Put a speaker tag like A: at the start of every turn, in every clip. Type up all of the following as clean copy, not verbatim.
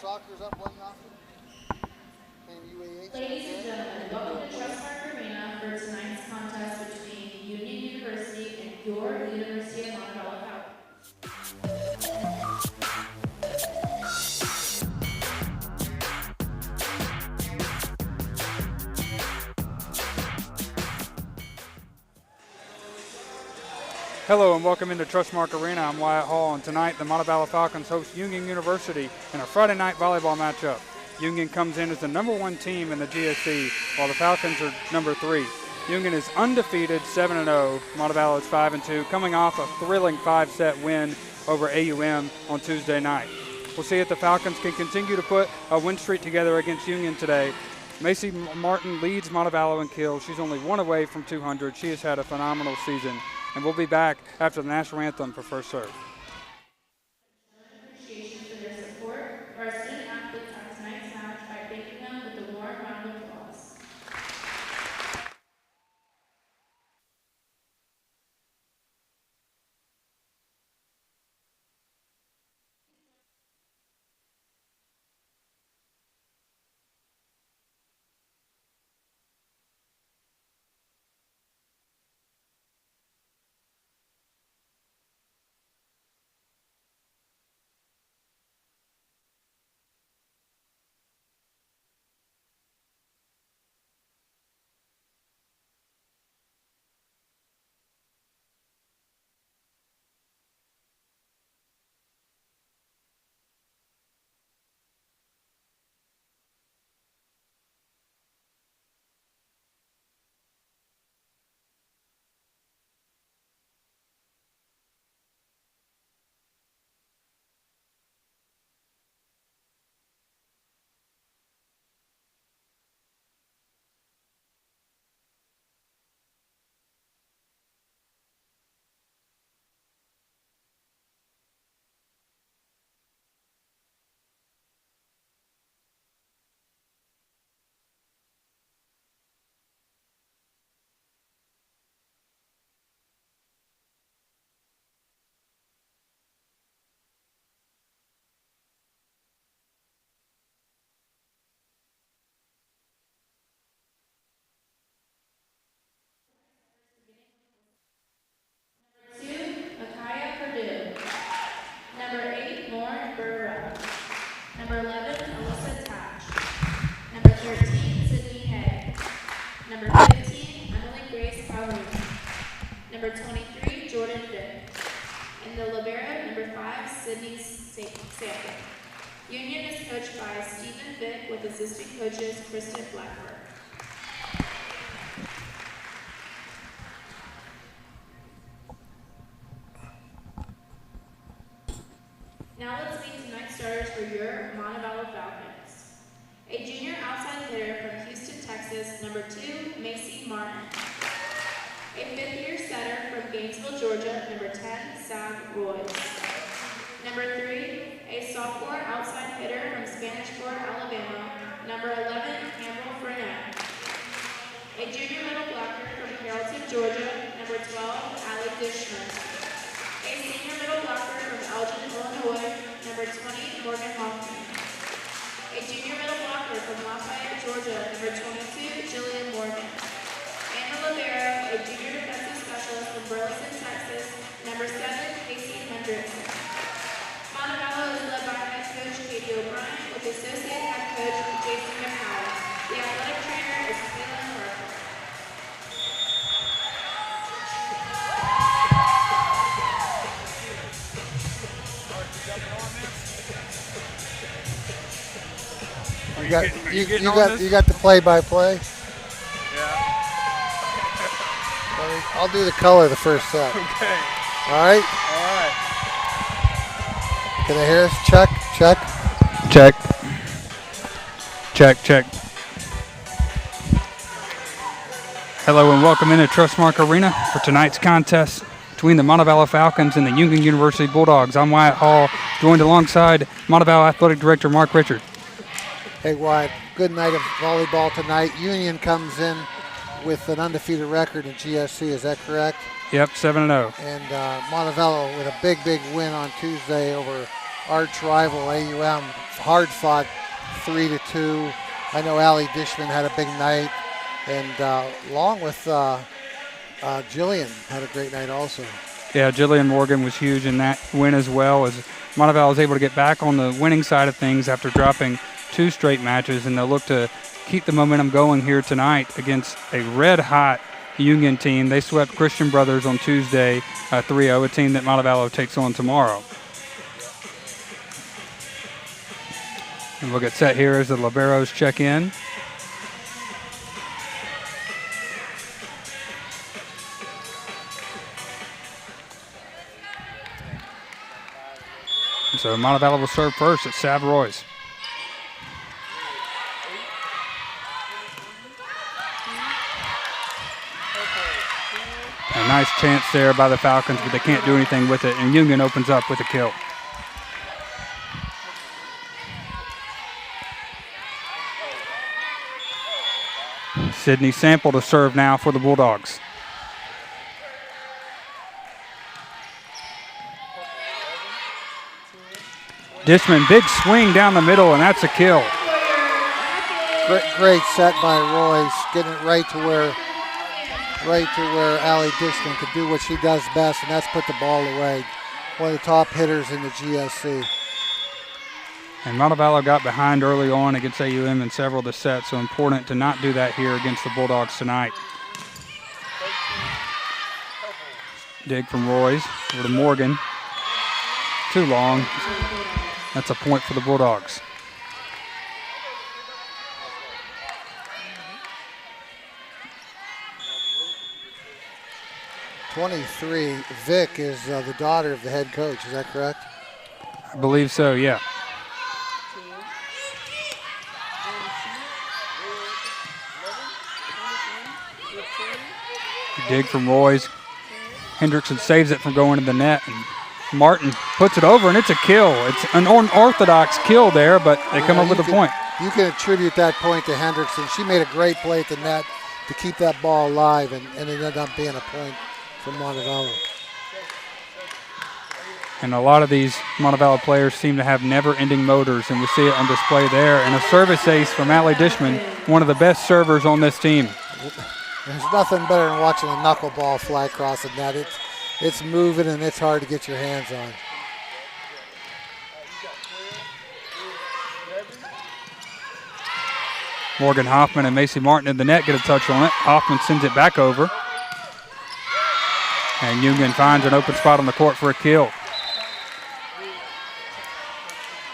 A: Soccer's up 1-0.
B: Ladies and gentlemen, welcome to Trustmark Arena for tonight's contest between Union University and your University of Montevallo Falcon.
C: Hello and welcome into Trustmark Arena. I'm Wyatt Hall, and tonight the Montevallo Falcons host Union University in a Friday night volleyball matchup. Union comes in as the #1 team in the GSC, while the Falcons are number 3. Union is undefeated, 7-0. Montevallo is 5-2, coming off a thrilling 5-set win over AUM on Tuesday night. We'll see if the Falcons can continue to put a win streak together against Union today. Macy Martin leads Montevallo in kills. She's only 1 away from 200. She has had a phenomenal season. And we'll be back after the national anthem for first serve.
B: Appreciation for their support. Our student athletes at tonight's match by thanking them with a warm round of applause. Number 8, Lauren Burrell. Number 11, Alyssa Tatch. Number 13, Sydney Hay. Number 15, Emily Grace Calhoun. Number 23, Jordan Vick. And the libero, number 5, Sydney Sanford. Union is coached by Stephen Vick with assistant coaches Kristen Blackburn. Now let's meet tonight's starters for your Montevallo Falcons. A junior outside hitter from Houston, Texas, number 2, Macy Martin. A 5th-year setter from Gainesville, Georgia, number 10, Sav Royce. Number 3, a sophomore outside hitter from Spanish Fort, Alabama, number 11, Campbell Burnett. A junior middle blocker from Carrollton, Georgia, number 12, Allie Dishman. A senior middle blocker from Elgin, Illinois, number 20, Morgan Hoffman. A junior middle blocker from Lafayette, Georgia, number 22, Jillian Morgan. And the libero, a junior defensive specialist from Burleson, Texas, number 7, Casey Hendrickson. Montevallo is led by head coach Katie O'Brien with associate head coach Jason McCowan. The athletic trainer is Caitlin Harper.
A: You got the play-by-play.
C: Yeah.
A: I'll do the color the first set.
C: Okay.
A: All right.
C: All right.
A: Can I hear us? Check.
C: Check. Hello and welcome into Trustmark Arena for tonight's contest between the Montevallo Falcons and the Union University Bulldogs. I'm Wyatt Hall, joined alongside Montevallo Athletic Director Mark Richard.
A: Hey, Wyatt, good night of volleyball tonight. Union comes in with an undefeated record in GSC, is that correct?
C: Yep, 7-0.
A: And Montevallo with a big win on Tuesday over arch rival AUM, hard fought 3-2. I know Allie Dishman had a big night, and along with Jillian had a great night also.
C: Yeah, Jillian Morgan was huge in that win as well, as Montevallo was able to get back on the winning side of things after dropping 2 straight matches, and they'll look to keep the momentum going here tonight against a red-hot Union team. They swept Christian Brothers on Tuesday 3-0, a team that Montevallo takes on tomorrow. And we'll get set here as the liberos check in. So Montevallo will serve first. It's Sav Royce. A nice chance there by the Falcons, but they can't do anything with it, and Union opens up with a kill. Sydney Sample to serve now for the Bulldogs. Dishman, big swing down the middle, and that's a kill.
A: Great set by Royce, getting it right to where Allie Dishman could do what she does best, and that's put the ball away. One of the top hitters in the GSC.
C: And Montevallo got behind early on against AUM in several of the sets, so important to not do that here against the Bulldogs tonight. Dig from Royce over to Morgan. Too long. That's a point for the Bulldogs.
A: #23, Vic is the daughter of the head coach. Is that correct?
C: I believe so, yeah. Dig from Royce. Hendrickson saves it from going to the net, and Martin puts it over, and it's a kill. It's an unorthodox kill there, but they come up with a point.
A: You can attribute that point to Hendrickson. She made a great play at the net to keep that ball alive, and it ended up being a point for Montevallo.
C: And a lot of these Montevallo players seem to have never-ending motors, and we see it on display there. And a service ace from Allie Dishman, one of the best servers on this team.
A: There's nothing better than watching a knuckleball fly across the net. It's moving, and it's hard to get your hands on.
C: Morgan Hoffman and Macy Martin in the net get a touch on it. Hoffman sends it back over. And Union finds an open spot on the court for a kill.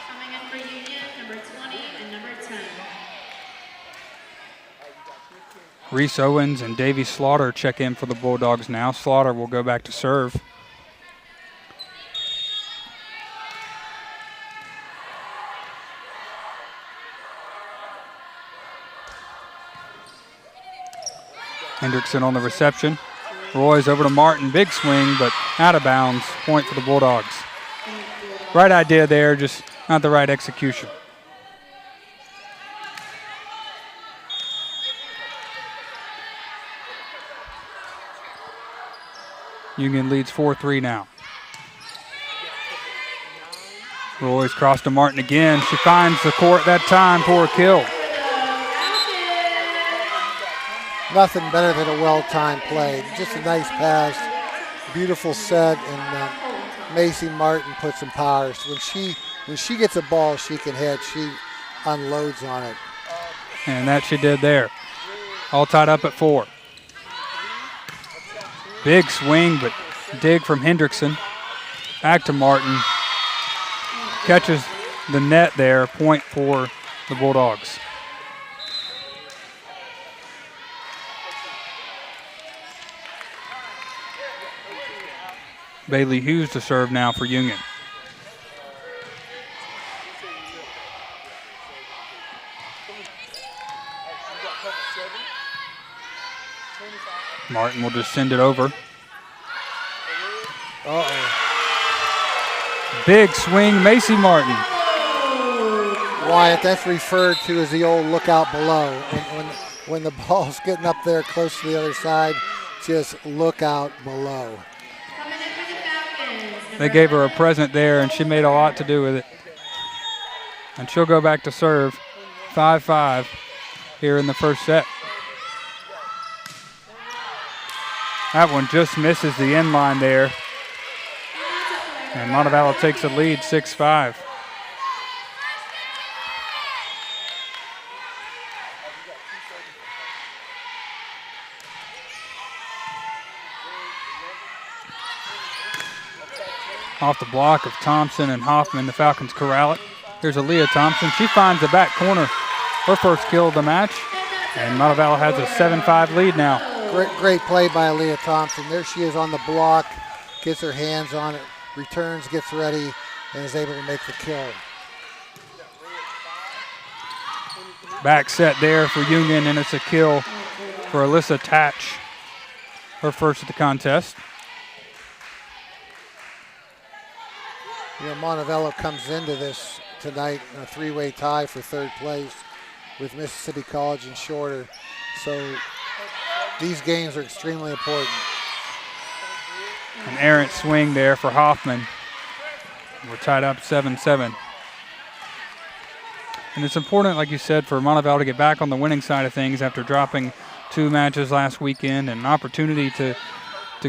B: Coming in for Union, number 20 and number 10.
C: Reese Owens and Davey Slaughter check in for the Bulldogs now. Slaughter will go back to serve. Hendrickson on the reception. Roy's over to Martin. Big swing, but out of bounds. Point for the Bulldogs. Right idea there, just not the right execution. Union leads 4-3 now. Roy's crossed to Martin again. She finds the court that time for a kill.
A: Nothing better than a well-timed play. Just a nice pass, beautiful set, and Macy Martin puts some power. So when she gets a ball she can hit, she unloads on it.
C: And that she did there. All tied up at 4. Big swing, but dig from Hendrickson. Back to Martin. Catches the net there. Point for the Bulldogs. Bailey Hughes to serve now for Union. Martin will just send it over. Big swing, Macy Martin.
A: Wyatt, that's referred to as the old lookout below. When the ball's getting up there close to the other side, just look out below.
C: They gave her a present there, and she made a lot to do with it. And she'll go back to serve 5-5 here in the first set. That one just misses the end line there. And Montevallo takes the lead 6-5. Off the block of Thompson and Hoffman, the Falcons corral it. Here's Aaliyah Thompson. She finds the back corner, her first kill of the match. And Montevallo has a 7-5 lead now.
A: Great play by Aaliyah Thompson. There she is on the block, gets her hands on it, returns, gets ready, and is able to make the kill.
C: Back set there for Union, and it's a kill for Alyssa Tatch, her first of the contest.
A: You know, Montevallo comes into this tonight in a three-way tie for third place with Mississippi College and Shorter. So these games are extremely important.
C: An errant swing there for Hoffman. We're tied up 7-7. And it's important, like you said, for Montevallo to get back on the winning side of things after dropping 2 matches last weekend, and an opportunity to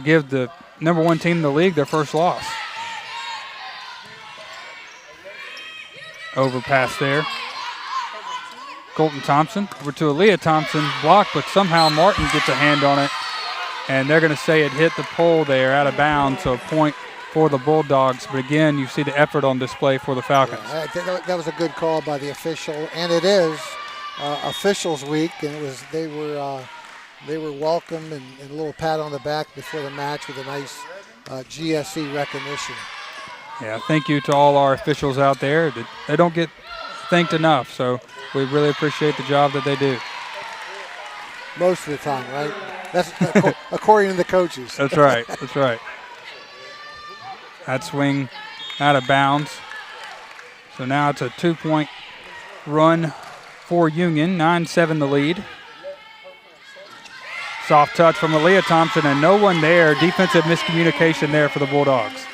C: give the number 1 team in the league their first loss. Overpass there. Colton Thompson over to Aaliyah Thompson. Blocked, but somehow Martin gets a hand on it. And they're going to say it hit the pole there out of bounds, so a point for the Bulldogs. But again, you see the effort on display for the Falcons.
A: Yeah, that was a good call by the official, and it is officials week, and they were welcomed and a little pat on the back before the match with a nice GSC recognition.
C: Yeah, thank you to all our officials out there. They don't get thanked enough, so we really appreciate the job that they do.
A: Most of the time, right? That's according to the coaches.
C: That's right. That's right. That swing out of bounds. So now it's a 2-point run for Union, 9-7 the lead. Soft touch from Aaliyah Thompson, and no one there. Defensive miscommunication there for the Bulldogs.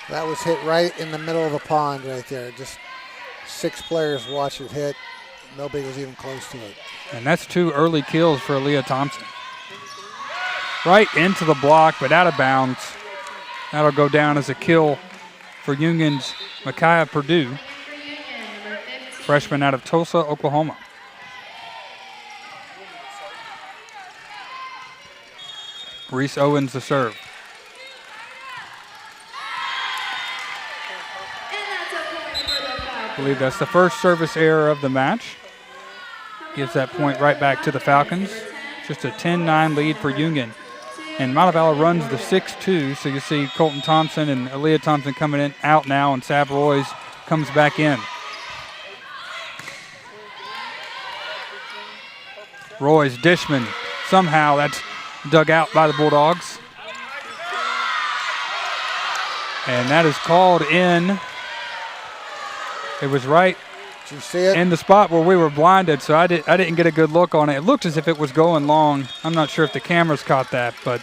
A: That was hit right in the middle of the pond right there. Just 6 players watched it hit. Nobody was even close to it.
C: And that's 2 early kills for Aaliyah Thompson. Right into the block, but out of bounds. That'll go down as a kill for Union's Micaiah Purdue, freshman out of Tulsa, Oklahoma. Reese Owens the serve. I believe that's the first service error of the match. Gives that point right back to the Falcons. Just a 10-9 lead for Union. And Montevallo runs the 6-2, so you see Colton Thompson and Aaliyah Thompson coming in out now, and Sav Royce comes back in. Royce, Dishman, somehow that's dug out by the Bulldogs. And that is called in. It was right
A: Did you see it?
C: in the spot where we were blinded, so I didn't get a good look on it. It looked as if it was going long. I'm not sure if the cameras caught that, but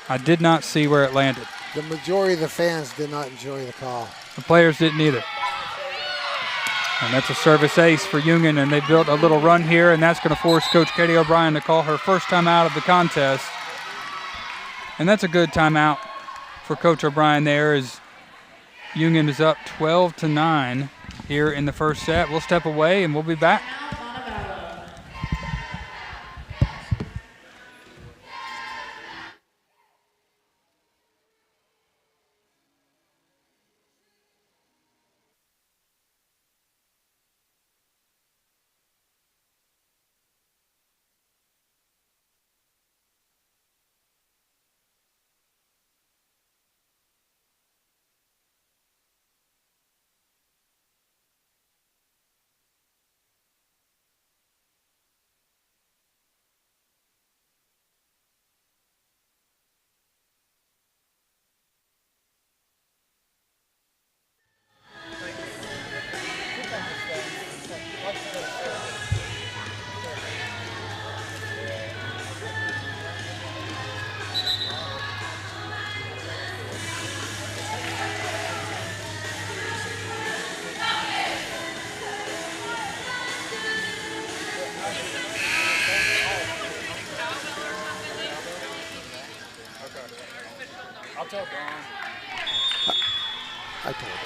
C: I did not see where it landed.
A: The majority of the fans did not enjoy the call.
C: The players didn't either. And that's a service ace for Union, and they built a little run here, and that's going to force Coach Katie O'Brien to call her first timeout of the contest. And that's a good timeout for Coach O'Brien there, as Union is up 12-9 here in the first set. We'll step away, and we'll be back.
A: I told him.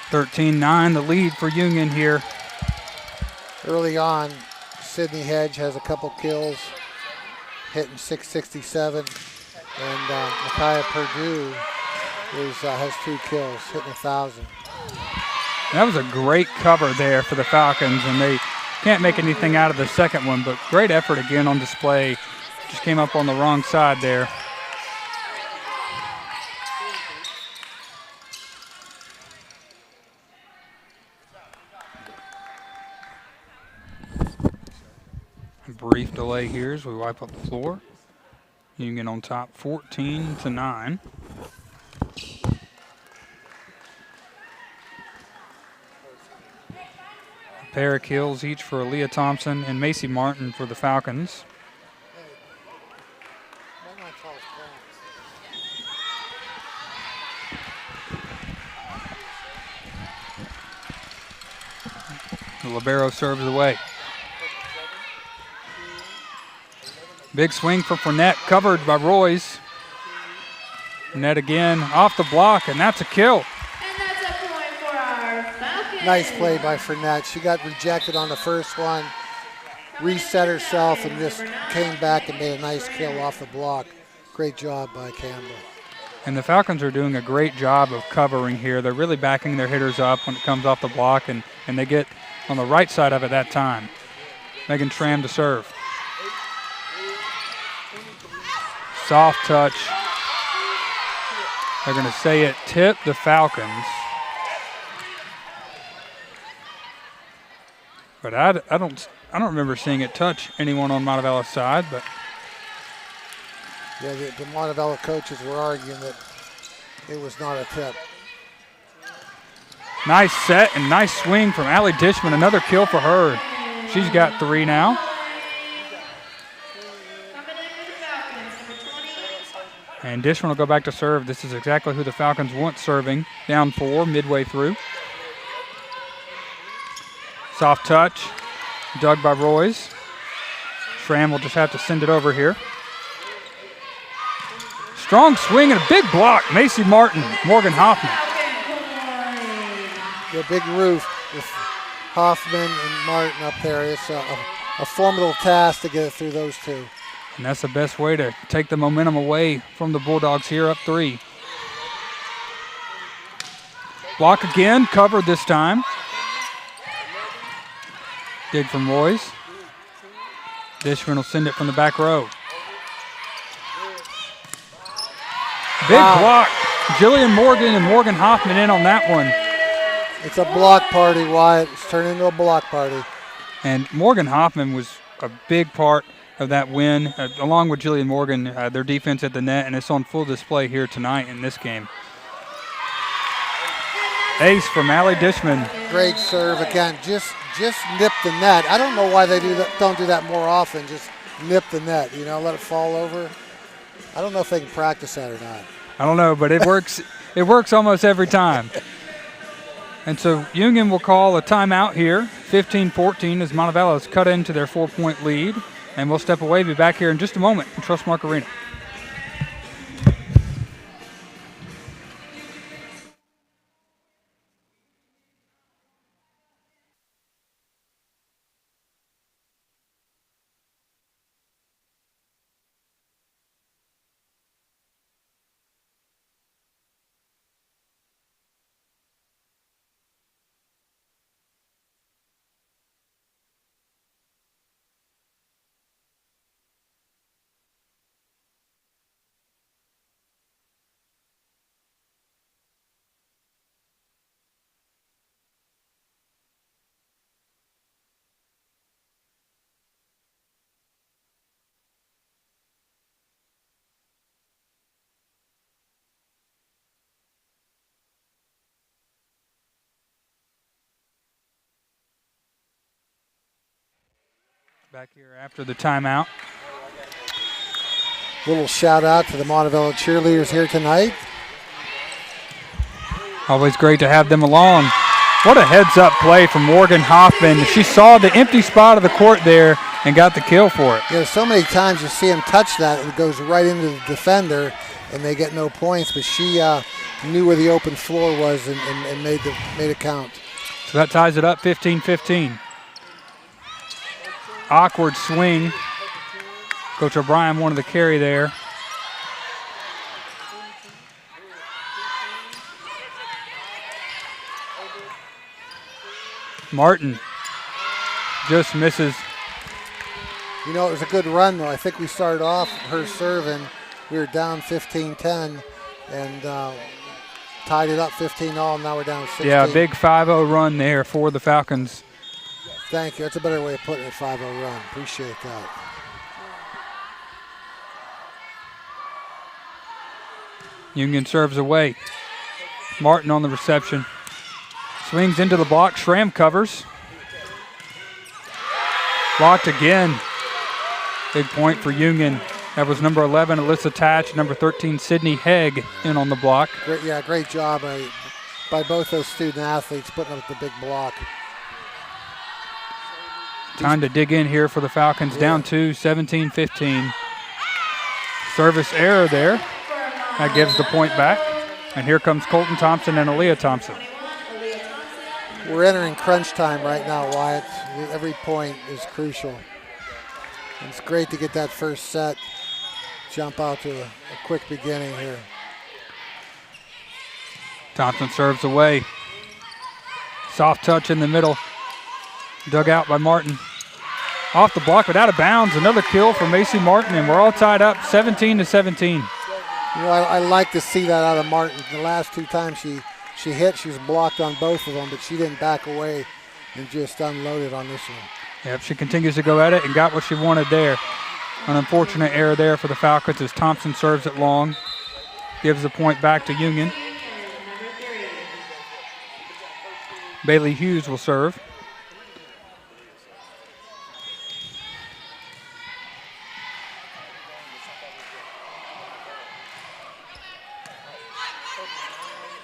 C: (13-9) the lead for Union here.
A: Early on, Sydney Hedge has a couple kills, hitting .667, and Micaiah Purdue has 2 kills, hitting 1,000.
C: That was a great cover there for the Falcons, and they can't make anything out of the second one, but great effort again on display. Just came up on the wrong side there. A brief delay here as we wipe up the floor. Union on top 14-9. A pair of kills each for Aaliyah Thompson and Macy Martin for the Falcons. The libero serves away. Big swing for Fournette, covered by Royce. Fournette again off the block, and that's a kill.
B: And that's a point for our Falcons.
A: Nice play by Fournette. She got rejected on the first one, reset herself, and just came back and made a nice kill off the block. Great job by Campbell.
C: And the Falcons are doing a great job of covering here. They're really backing their hitters up when it comes off the block, and they get on the right side of it that time. Megan Schramm to serve. Soft touch. They're going to say it tipped the Falcons. But I don't remember seeing it touch anyone on Montevallo's side. But
A: yeah, the Montevallo coaches were arguing that it was not a tip.
C: Nice set and nice swing from Allie Dishman. Another kill for her. She's got 3 now. And Dishman will go back to serve. This is exactly who the Falcons want serving. Down 4, midway through. Soft touch, dug by Royce. Schramm will just have to send it over here. Strong swing and a big block. Macy Martin, Morgan Hoffman.
A: The big roof with Hoffman and Martin up there. It's a formidable task to get it through those two.
C: And that's the best way to take the momentum away from the Bulldogs here, up 3. Block again, covered this time. Dig from Royce. Dishman will send it from the back row. Big block. Jillian Morgan and Morgan Hoffman in on that one.
A: It's a block party, Wyatt. It's turned into a block party.
C: And Morgan Hoffman was a big part of that win, along with Jillian Morgan, their defense at the net, and it's on full display here tonight in this game. Ace from Allie Dishman.
A: Great serve again. Just nip the net. I don't know why they don't do that more often. Just nip the net. Let it fall over. I don't know if they can practice that or not.
C: I don't know, but it works. It works almost every time. And so Union will call a timeout here, 15-14, as Montevallo has cut into their 4-point lead. And we'll step away, be back here in just a moment in Trustmark Arena. Back here after the timeout.
A: Little shout out to the Montevallo cheerleaders here tonight.
C: Always great to have them along. What a heads-up play from Morgan Hoffman. She saw the empty spot of the court there and got the kill for it.
A: Yeah, so many times you see them touch that and it goes right into the defender and they get no points, but she knew where the open floor was and made it count.
C: So that ties it up 15-15. Awkward swing. Coach O'Brien wanted the carry there. Martin just misses.
A: You know, it was a good run, though. I think we started off her serving. We were down 15-10 and tied it up 15-all. Now we're down 16.
C: Yeah, big 5-0 run there for the Falcons.
A: Thank you. That's a better way of putting it, 5-0 run. Appreciate that.
C: Union serves away. Martin on the reception. Swings into the block. Schramm covers. Blocked again. Big point for Union. That was number 11, Alyssa Tatch. Number 13, Sydney Hegg in on the block.
A: Great job by both those student athletes putting up the big block.
C: Time to dig in here for the Falcons. Down 2, 17-15. Service error there. That gives the point back. And here comes Colton Thompson and Aaliyah Thompson.
A: We're entering crunch time right now, Wyatt. Every point is crucial. It's great to get that first set, jump out to a quick beginning here.
C: Thompson serves away. Soft touch in the middle. Dug out by Martin. Off the block, but out of bounds. Another kill for Macy Martin, and we're all tied up 17-17.
A: You know, I like to see that out of Martin. The last 2 times she hit, she was blocked on both of them, but she didn't back away and just unloaded on this one.
C: Yep, she continues to go at it and got what she wanted there. An unfortunate error there for the Falcons as Thompson serves it long. Gives the point back to Union. Bailey Hughes will serve.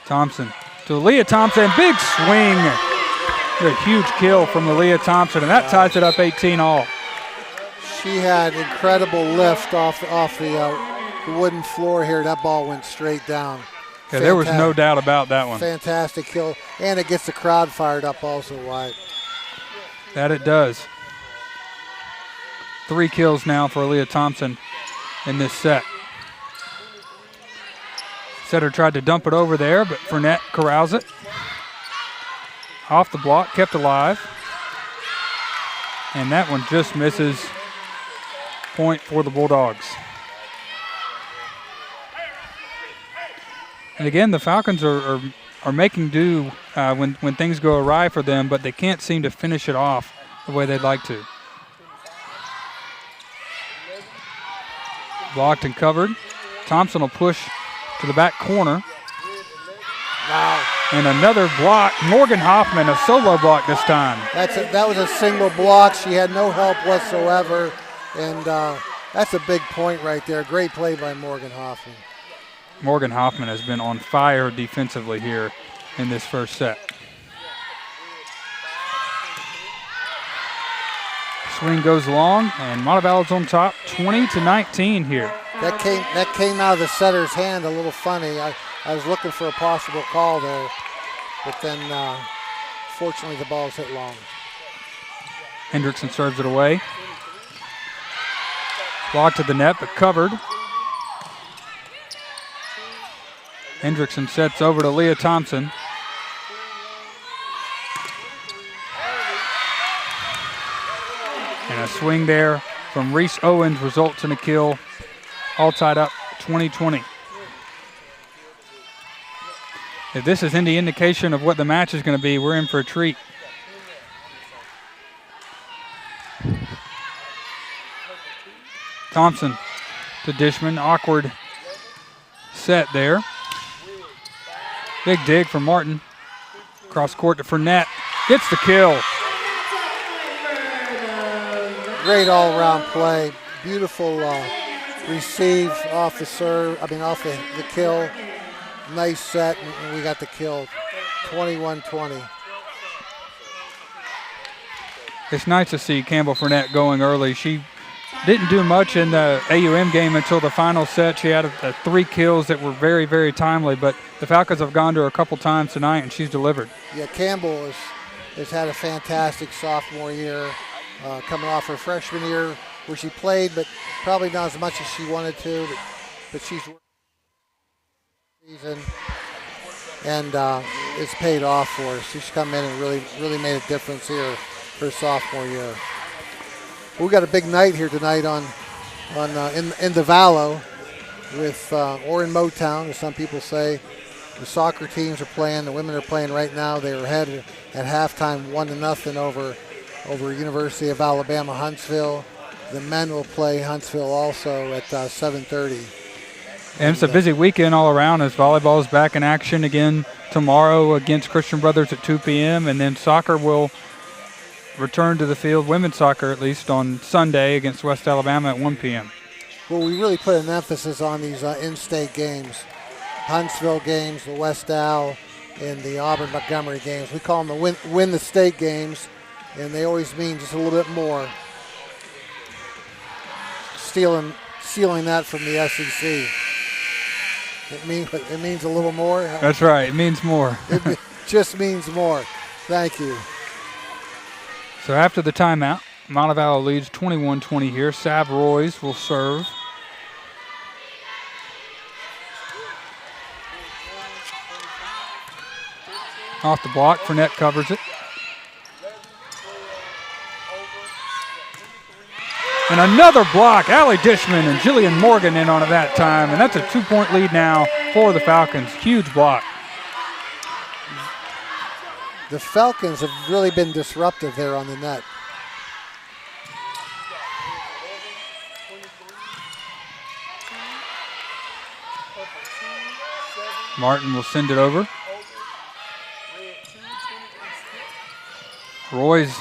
C: Thompson to Aaliyah Thompson. Big swing. A huge kill from Aaliyah Thompson, and that ties it up 18-all.
A: She had incredible lift off the wooden floor here. That ball went straight down.
C: Yeah, there was no doubt about that one.
A: Fantastic kill, and it gets the crowd fired up also, Wyatt.
C: That it does. 3 kills now for Aaliyah Thompson in this set. Setter tried to dump it over there, but Fournette corrals it. Off the block, kept alive. And that one just misses. Point for the Bulldogs. And again, the Falcons are making do when things go awry for them, but they can't seem to finish it off the way they'd like to. Blocked and covered. Thompson will push to the back corner.
A: Wow.
C: And another block. Morgan Hoffman, a solo block this time.
A: That was a single block. She had no help whatsoever. And that's a big point right there. Great play by Morgan Hoffman.
C: Morgan Hoffman has been on fire defensively here in this first set. Swing goes long, and Montevallo's on top, 20-19 here.
A: That came out of the setter's hand a little funny. I was looking for a possible call there, but then fortunately the ball's hit long.
C: Hendrickson serves it away. Blocked to the net, but covered. Hendrickson sets over to Leah Thompson. And a swing there from Reese Owens results in a kill. All tied up 20-20. If this is any indication of what the match is going to be, we're in for a treat. Thompson to Dishman. Awkward set there. Big dig from Martin. Cross court to Fournette. Gets the kill.
A: great all-around play. Beautiful receive off the serve. Off the kill. Nice set, and we got the kill. 21-20.
C: It's nice to see Campbell Fournette going early. She didn't do much in the AUM game until the final set. She had 3 kills that were very, very timely, but the Falcons have gone to her a couple times tonight, and she's delivered.
A: Yeah, Campbell has had a fantastic sophomore year, coming off her freshman year where she played, but probably not as much as she wanted to, but she's season, and it's paid off for her. She's come in and really made a difference here her sophomore year. We got a big night here tonight in the Vallo with or in Motown, as some people say. The soccer teams are playing. The women are playing right now. They were ahead at halftime, 1-0 over University of Alabama Huntsville. The men will play Huntsville also at 7:30.
C: And it's a busy weekend all around as volleyball is back in action again tomorrow against Christian Brothers at 2 p.m. And then soccer will return to the field, women's soccer at least, on Sunday against West Alabama at 1 p.m.
A: Well, we really put an emphasis on these in-state games. Huntsville games, the West Al, and the Auburn-Montgomery games. We call them the win the state games, and they always mean just a little bit more. Stealing that from the SEC. It means a little more.
C: That's right. It means more.
A: It just means more. Thank you.
C: So after the timeout, Montevallo leads 21-20 here. Sav Royce will serve. Off the block, Fournette covers it. And another block. Allie Dishman and Jillian Morgan in on it that time. And that's a 2-point lead now for the Falcons. Huge block.
A: The Falcons have really been disruptive there on the net.
C: Martin will send it over. Royce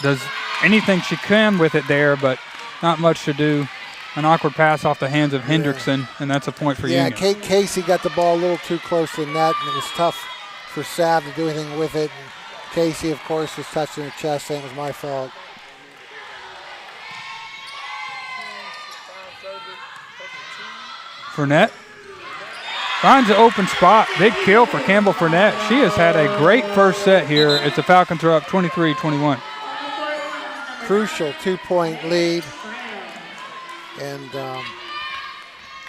C: does anything she can with it there, but not much to do. An awkward pass off the hands of Hendrickson, and that's a point for Union.
A: Yeah, Casey got the ball a little too close to the net, and it was tough for Sav to do anything with it. And Casey, of course, was touching her chest, saying it was my fault.
C: Fournette finds an open spot. Big kill for Campbell Fournette. She has had a great first set here as the Falcons are up 23-21.
A: Crucial 2-point lead. And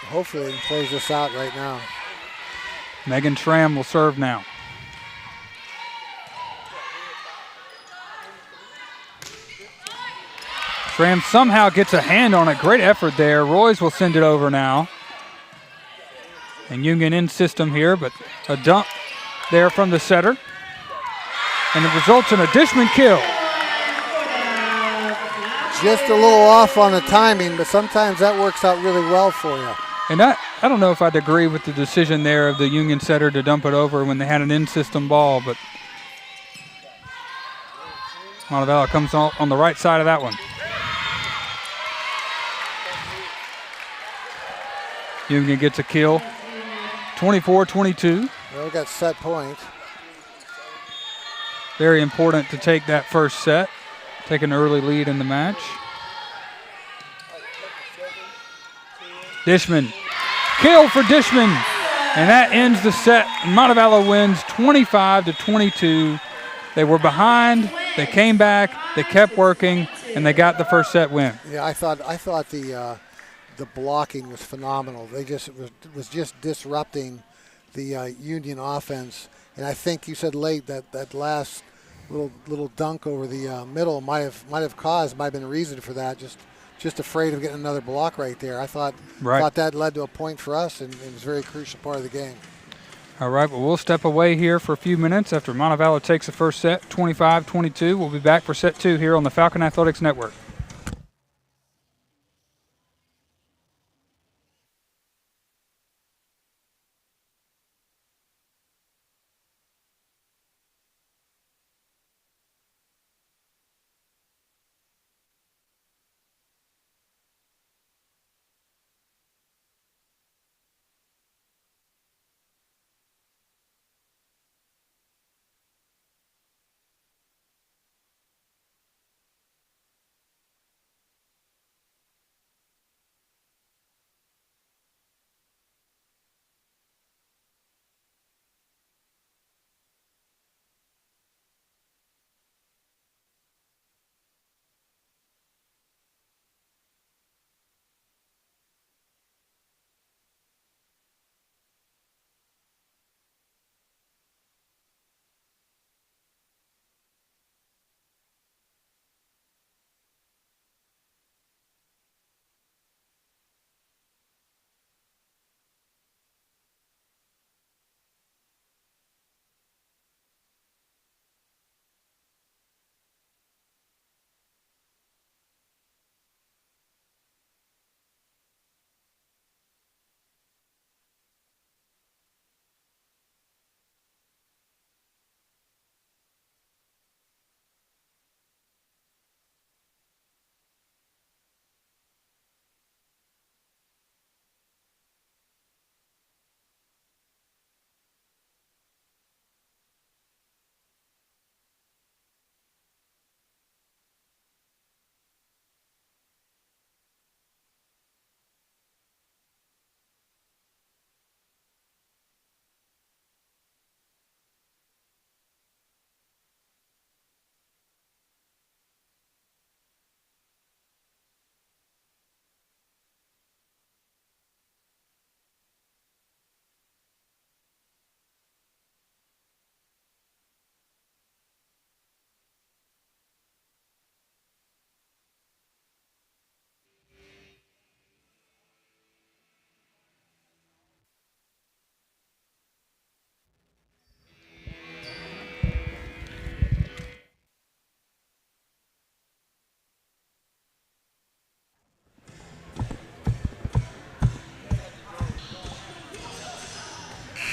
A: hopefully they can close this out right now.
C: Megan Schramm will serve now. Schramm somehow gets a hand on it. Great effort there. Royce will send it over now. And Union in system here, but a dump there from the setter. And it results in a Dishman kill.
A: Just a little off on the timing, but sometimes that works out really well for you.
C: And I don't know if I'd agree with the decision there of the Union setter to dump it over when they had an in-system ball, but Montevallo comes on the right side of that one. Union gets a kill. 24-22.
A: Well, we got set point.
C: Very important to take that first set. Take an early lead in the match. Dishman. Kill for Dishman. And that ends the set. Montevallo wins 25-22. They were behind. They came back. They kept working, and they got the first set win.
A: Yeah, I thought the blocking was phenomenal. They just was just disrupting the Union offense. And I think you said late that last little dunk over the middle might have been a reason for that. Just afraid of getting another block right there. I thought that led to a point for us, and it was a very crucial part of the game.
C: All right, well, we'll step away here for a few minutes after Montevallo takes the first set, 25-22. We'll be back for set 2 here on the Falcon Athletics Network.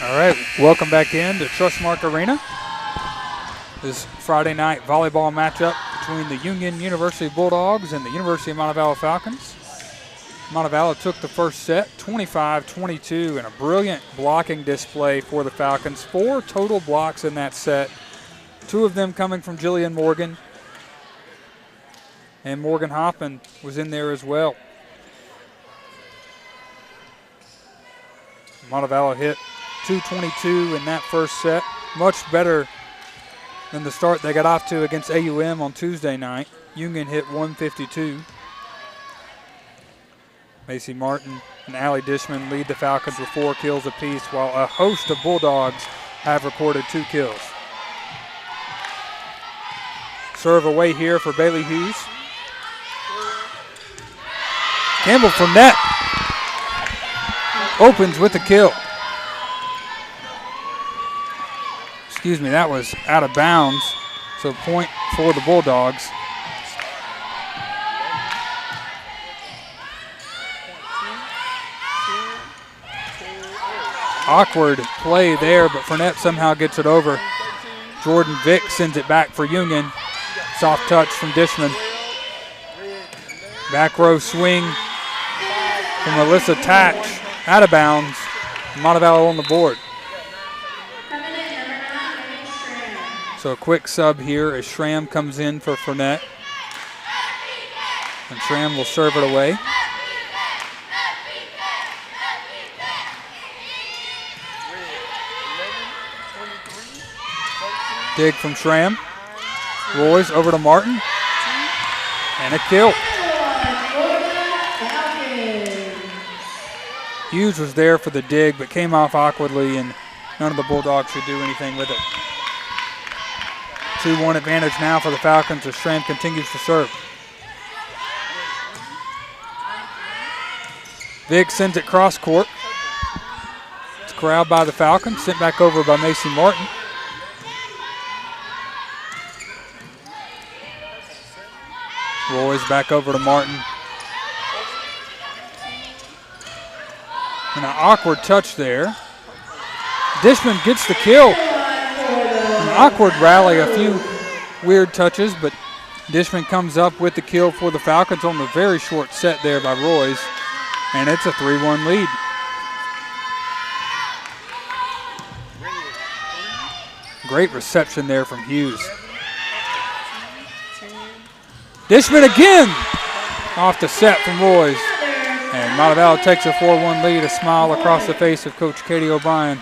C: All right, welcome back in to Trustmark Arena. This Friday night volleyball matchup between the Union University Bulldogs and the University of Montevallo Falcons. Montevallo took the first set, 25-22, and a brilliant blocking display for the Falcons. 4 total blocks in that set, 2 of them coming from Jillian Morgan, and Morgan Hoffman was in there as well. Montevallo hit 222 in that first set, much better than the start they got off to against AUM on Tuesday night. Union hit 152. Macy Martin and Allie Dishman lead the Falcons with 4 kills apiece, while a host of Bulldogs have recorded 2 kills. Serve away here for Bailey Hughes. Campbell from net opens with the kill. Excuse me, that was out of bounds, so point for the Bulldogs. Awkward play there, but Fournette somehow gets it over. Jordan Vick sends it back for Union. Soft touch from Dishman. Back row swing from Alyssa Tatch, out of bounds. Montevallo on the board. So a quick sub here as Schramm comes in for Fournette. And Schramm will serve it away. Dig from Schramm. Royce over to Martin. And a kill. Hughes was there for the dig, but came off awkwardly, and none of the Bulldogs should do anything with it. 2-1 advantage now for the Falcons as Schramm continues to serve. Vick sends it cross court. It's corralled by the Falcons, sent back over by Macy Martin. Roy's back over to Martin. And an awkward touch there. Dishman gets the kill. An awkward rally, a few weird touches, but Dishman comes up with the kill for the Falcons on the very short set there by Roy's, and it's a 3-1 lead. Great reception there from Hughes. Dishman again off the set from Roy's, and Montevallo takes a 4-1 lead, a smile across the face of Coach Katie O'Brien.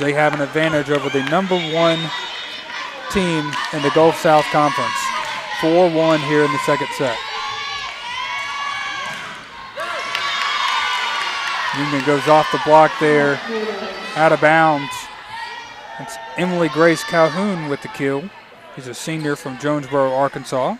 C: They have an advantage over the number 1 team in the Gulf South Conference. 4-1 here in the second set. Union goes off the block there, out of bounds. It's Emily Grace Calhoun with the kill. She's a senior from Jonesboro, Arkansas.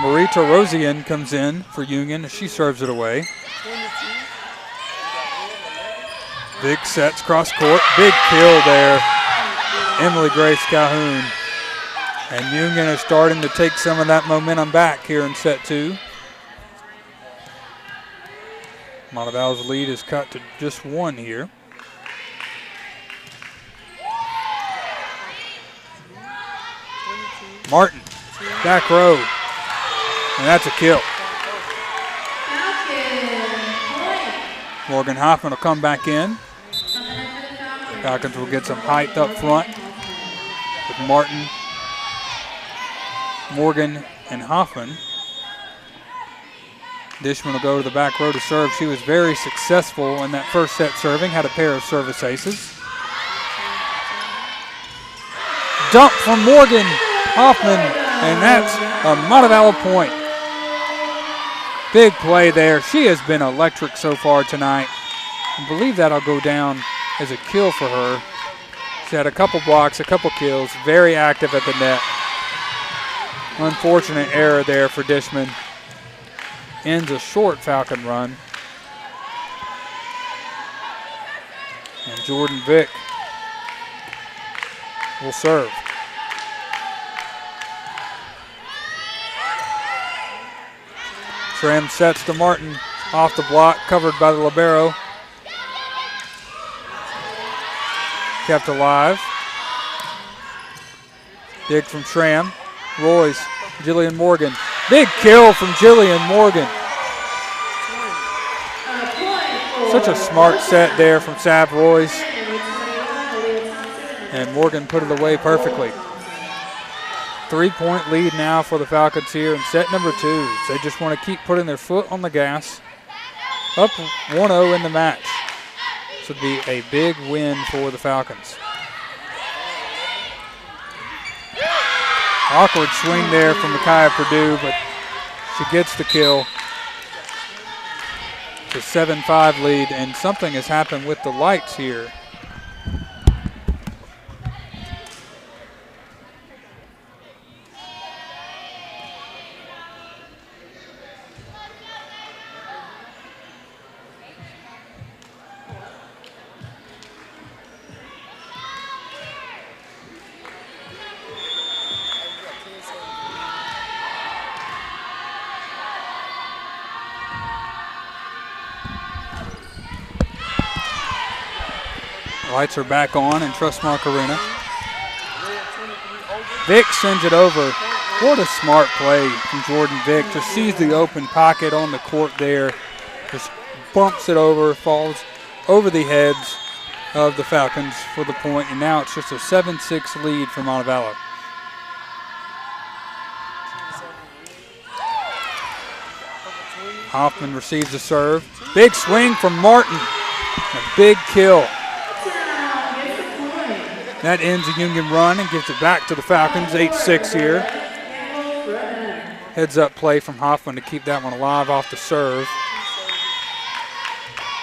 C: Marita Rosian comes in for Union as she serves it away. Big sets cross court. Big kill there. Emily Grace Calhoun. And Union is starting to take some of that momentum back here in set 2. Montevallo's lead is cut to just 1 here. Martin, back row. And that's a kill. Morgan Hoffman will come back in. Falcons will get some height up front with Martin, Morgan, and Hoffman. Dishman will go to the back row to serve. She was very successful in that first set serving, had a pair of service aces. Dump from Morgan Hoffman, and that's a Montevallo point. Big play there. She has been electric so far tonight. I believe that'll go down as a kill for her. She had a couple blocks, a couple kills, very active at the net. Unfortunate error there for Dishman. Ends a short Falcon run. And Jordan Vick will serve. Tram sets to Martin. Off the block, covered by the libero. Kept alive. Dig from Tram. Royce, Jillian Morgan. Big kill from Jillian Morgan. Such a smart set there from Sav Royce. And Morgan put it away perfectly. 3-point lead now for the Falcons here in set number 2. They just want to keep putting their foot on the gas. Up 1-0 in the match. This would be a big win for the Falcons. Awkward swing there from Micaiah Purdue, but she gets the kill. It's a 7-5 lead, and something has happened with the lights here. Lights are back on in Trustmark Arena. Vick sends it over. What a smart play from Jordan Vick. Just sees the open pocket on the court there. Just bumps it over, falls over the heads of the Falcons for the point, and now it's just a 7-6 lead for Montevallo. Hoffman receives the serve. Big swing from Martin. A big kill. That ends the Union run and gives it back to the Falcons, 8-6 here. Heads up play from Hoffman to keep that one alive off the serve.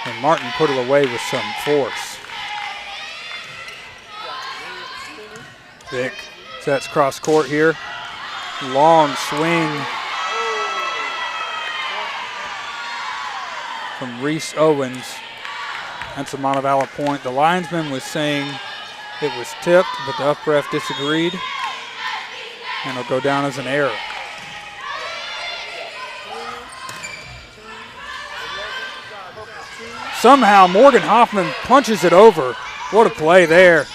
C: And Martin put it away with some force. Vick sets cross court here. Long swing from Reese Owens. That's a Montevallo point. The linesman was saying it was tipped, but the up ref disagreed, and it'll go down as an error. Somehow Morgan Hoffman punches it over. What a play there.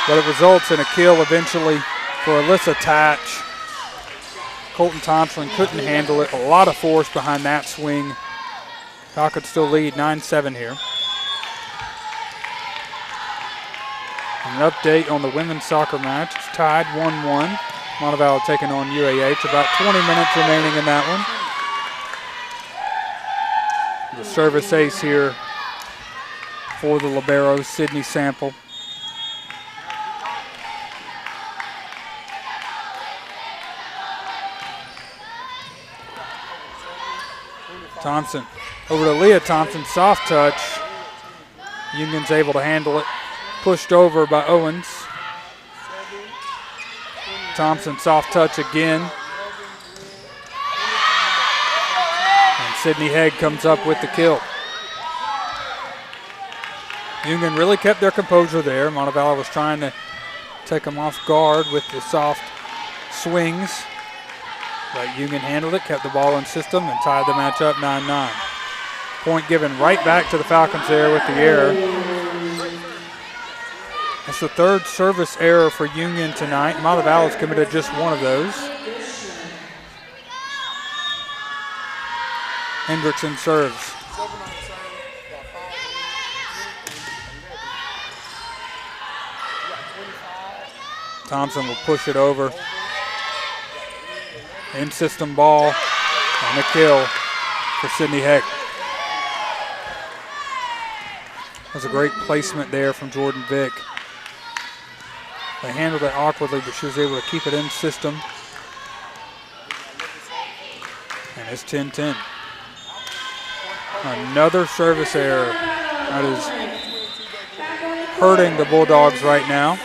C: But it results in a kill eventually for Alyssa Tatch. Colton Thompson couldn't handle it. A lot of force behind that swing. Falcons still lead 9-7 here. An update on the women's soccer match. It's tied 1-1. Montevallo taking on UAH. About 20 minutes remaining in that one. The service ace here for the libero, Sydney Sample. Thompson over to Leah Thompson, soft touch. Union's able to handle it. Pushed over by Owens. Thompson soft touch again. And Sydney Haig comes up with the kill. Union really kept their composure there. Montevallo was trying to take them off guard with the soft swings. But Union handled it, kept the ball in system, and tied the match up 9-9. Point given right back to the Falcons there with the error. That's the third service error for Union tonight. Montevallo's committed just one of those. Hendrickson serves. Thompson will push it over. In-system ball and a kill for Sydney Heck. That was a great placement there from Jordan Vick. They handled it awkwardly, but she was able to keep it in system. And it's 10-10. Another service error. That is hurting the Bulldogs right now.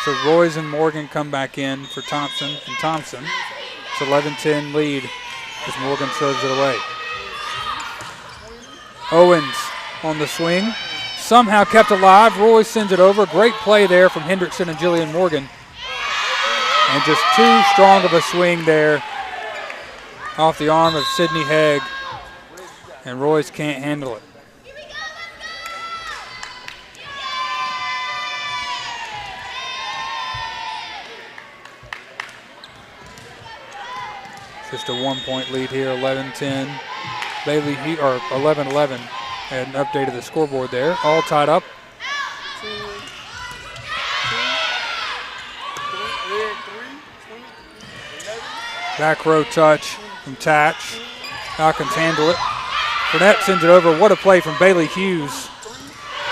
C: So Royce and Morgan come back in for Thompson and Thompson. It's 11-10 lead as Morgan serves it away. Owens on the swing. Somehow kept alive. Roy sends it over. Great play there from Hendrickson and Jillian Morgan. And just too strong of a swing there off the arm of Sydney Haig. And Royce can't handle it. Just a 1-point lead here, 11-10. Bailey, or 11-11. Had an update of the scoreboard there. All tied up. Back row touch from Tatch. Falcons handle it. Burnett sends it over. What a play from Bailey Hughes.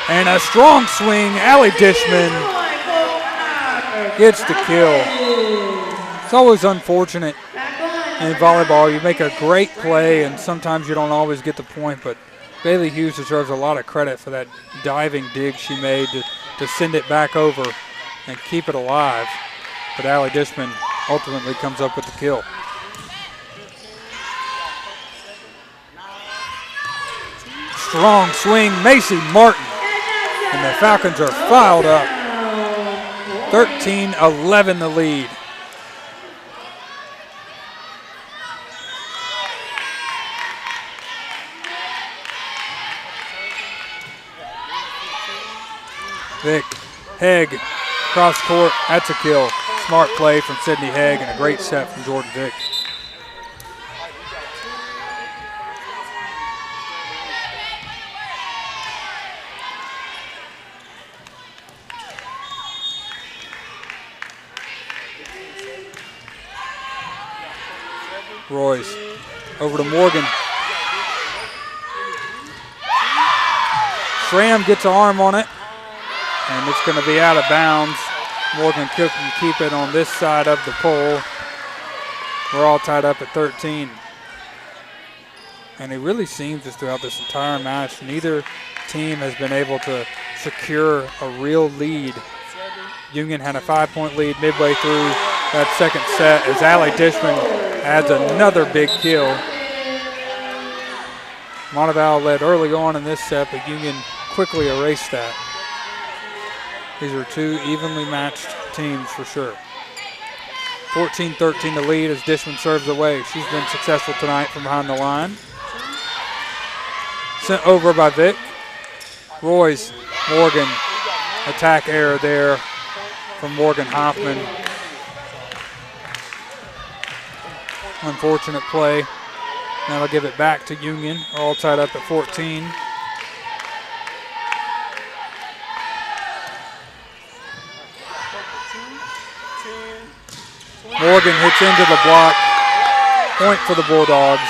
C: And a strong swing. Allie Dishman gets the kill. It's always unfortunate in volleyball. You make a great play, and sometimes you don't always get the point, but Bailey Hughes deserves a lot of credit for that diving dig she made to send it back over and keep it alive. But Allie Dishman ultimately comes up with the kill. Strong swing, Macy Martin. And the Falcons are fouled up. 13-11 the lead. Vic, Haig, cross court, that's a kill. Smart play from Sydney Haig and a great set from Jordan Vick. Royce over to Morgan. Schramm gets an arm on it, and it's going to be out of bounds. Morgan can keep it on this side of the pole. We're all tied up at 13. And it really seems just throughout this entire match, neither team has been able to secure a real lead. Union had a 5-point lead midway through that second set as Allie Dishman adds another big kill. Montevallo led early on in this set, but Union quickly erased that. These are two evenly matched teams for sure. 14-13 the lead as Dishman serves away. She's been successful tonight from behind the line. Sent over by Vic. Royce, Morgan, attack error there from Morgan Hoffman. Unfortunate play. Now they'll give it back to Union. We're all tied up at 14. Morgan hits into the block. Point for the Bulldogs.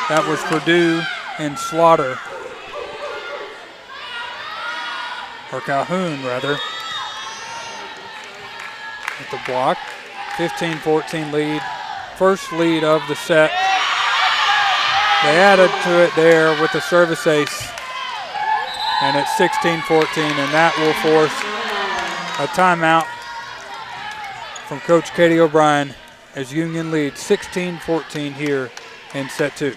C: That was Purdue and Slaughter. Or Calhoun, rather. At the block. 15-14 lead. First lead of the set. They added to it there with the service ace. And it's 16-14, and that will force a timeout from Coach Katie O'Brien as Union leads 16-14 here in set 2.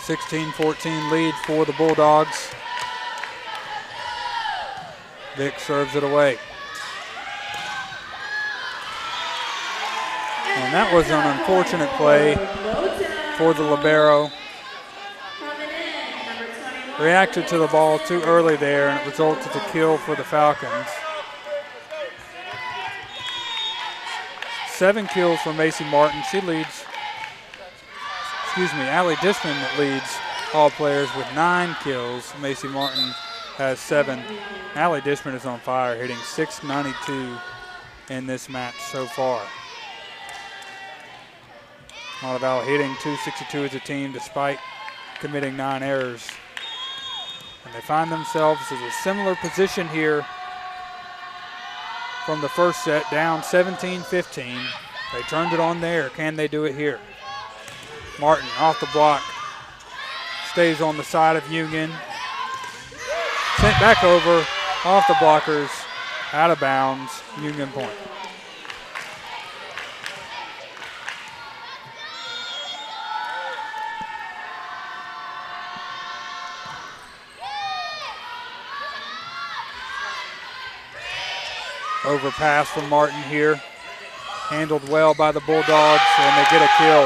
C: (16-14) lead for the Bulldogs. Vic serves it away. And that was an unfortunate play for the libero. Reacted to the ball too early there, and it resulted in a kill for the Falcons. 7 kills for Macy Martin. She leads, Allie Dishman leads all players with 9 kills. Macy Martin has 7. Allie Dishman is on fire, hitting .692 in this match so far. Montevallo hitting .262 as a team despite committing 9 errors. And they find themselves in a similar position here from the first set, down 17-15. They turned it on there. Can they do it here? Martin off the block. Stays on the side of Union. Sent back over, off the blockers, out of bounds, Union point. Overpass from Martin here. Handled well by the Bulldogs, and they get a kill.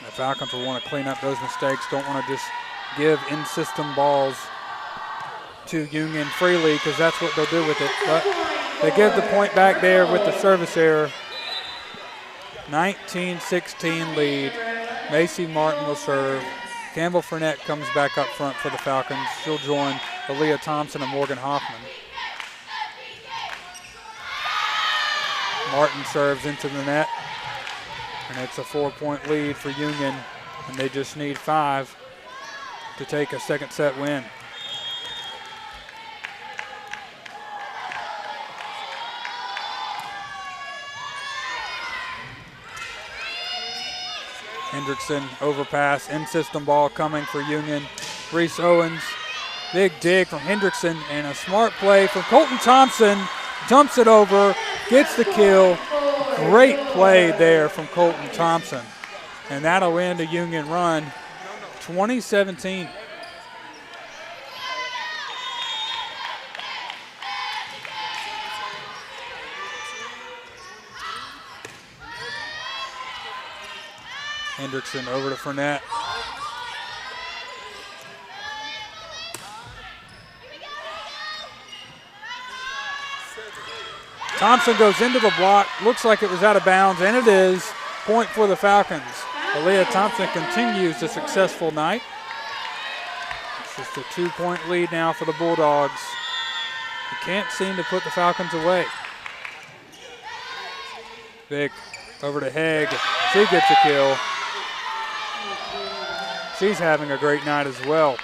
C: The Falcons will want to clean up those mistakes. Don't want to just give in-system balls to Union freely, because that's what they'll do with it. But they give the point back there with the service error. 19-16 lead. Macy Martin will serve. Campbell Fournette comes back up front for the Falcons. She'll join Aaliyah Thompson and Morgan Hoffman. Martin serves into the net, and it's a 4-point lead for Union, and they just need 5 to take a second set win. Hendrickson overpass, in-system ball coming for Union. Reese Owens, big dig from Hendrickson, and a smart play from Colton Thompson. Dumps it over, gets the kill. Great play there from Colton Thompson. And that'll end a Union run, 2017. Hendrickson over to Fournette. Thompson goes into the block. Looks like it was out of bounds, and it is. Point for the Falcons. Aaliyah Thompson continues a successful night. It's just a 2-point lead now for the Bulldogs. They can't seem to put the Falcons away. Vic over to Haig. She gets a kill. She's having a great night as well.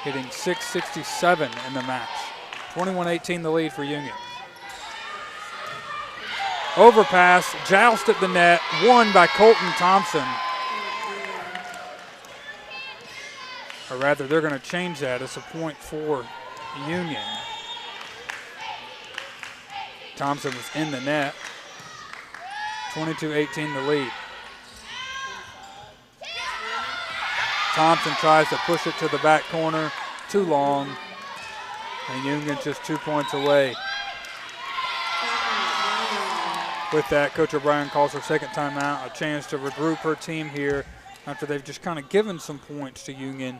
C: Hitting .667 in the match. 21-18 the lead for Union. Overpass, joust at the net, won by Colton Thompson. Or rather, they're going to change that. It's a point for Union. Thompson was in the net. 22-18 the lead. Thompson tries to push it to the back corner. Too long. And Union just 2 points away. With that, Coach O'Brien calls her second timeout, a chance to regroup her team here after they've just kind of given some points to Union.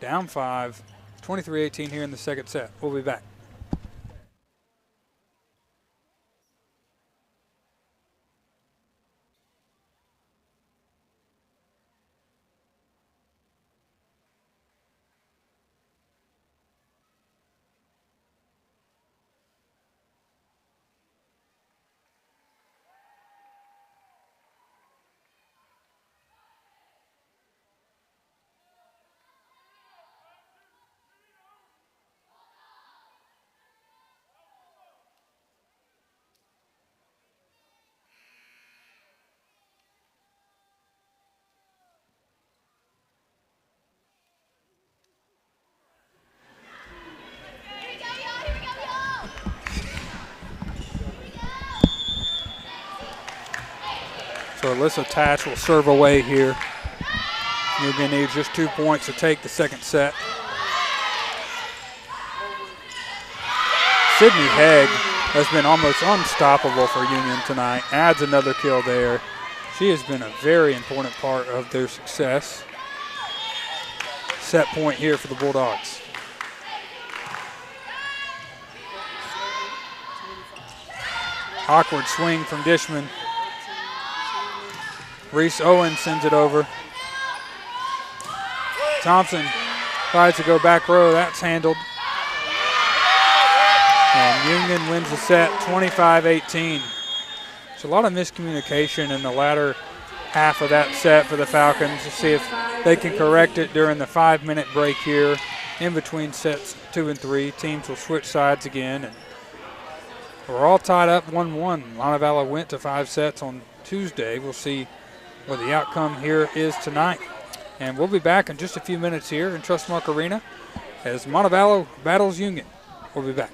C: Down 5, 23-18 here in the second set. We'll be back. So Alyssa Tatch will serve away here. Union needs just 2 points to take the second set. Sydney Haig has been almost unstoppable for Union tonight. Adds another kill there. She has been a very important part of their success. Set point here for the Bulldogs. Awkward swing from Dishman. Reese Owen sends it over. Thompson tries to go back row. That's handled. And Union wins the set 25-18. There's a lot of miscommunication in the latter half of that set for the Falcons. To see if they can correct it during the 5-minute break here in between sets 2 and 3. Teams will switch sides again. And we're all tied up 1-1. Montevallo went to 5 sets on Tuesday. We'll see what the outcome here is tonight. And we'll be back in just a few minutes here in Trustmark Arena as Montevallo battles Union. We'll be back.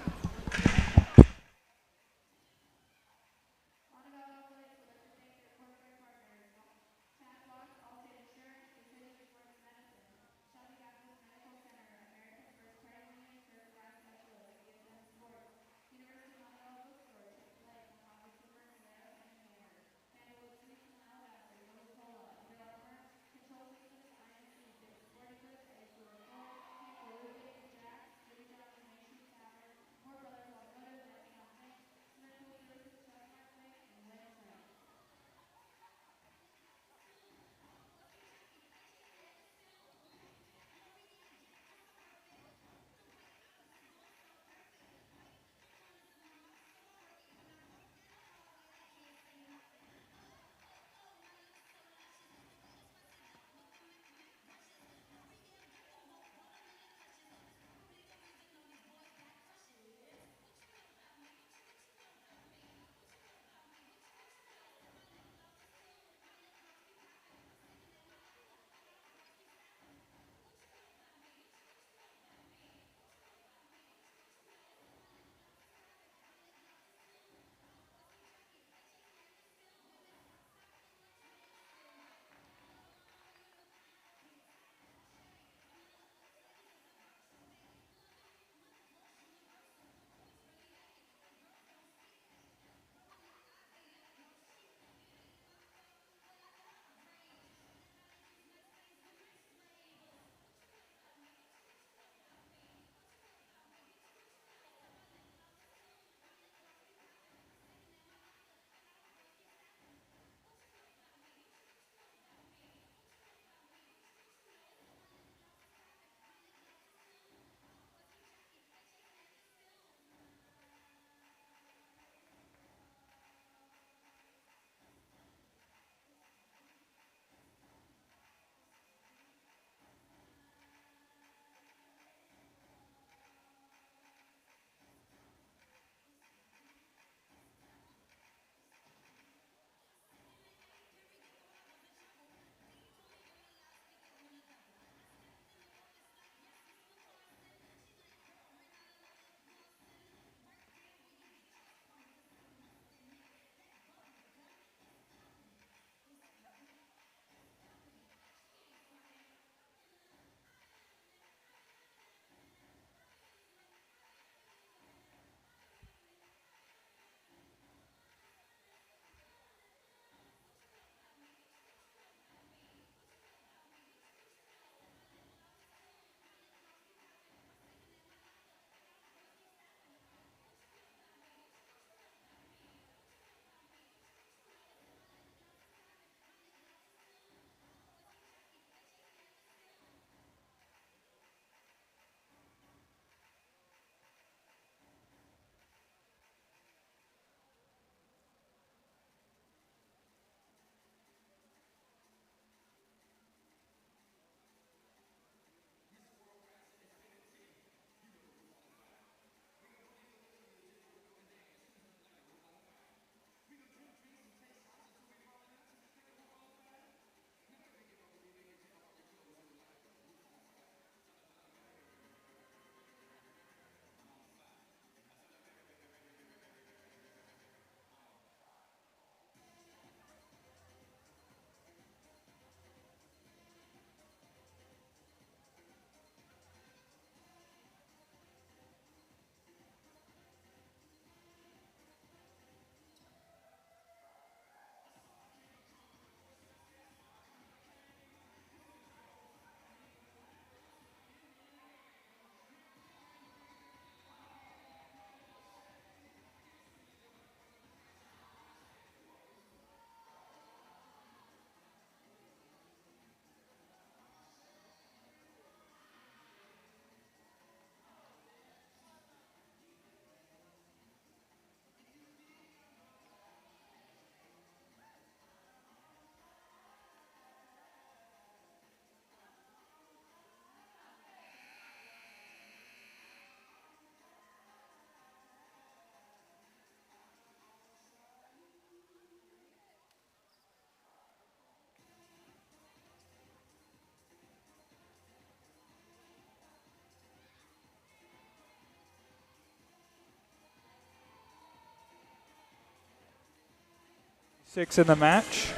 C: 6 in the match.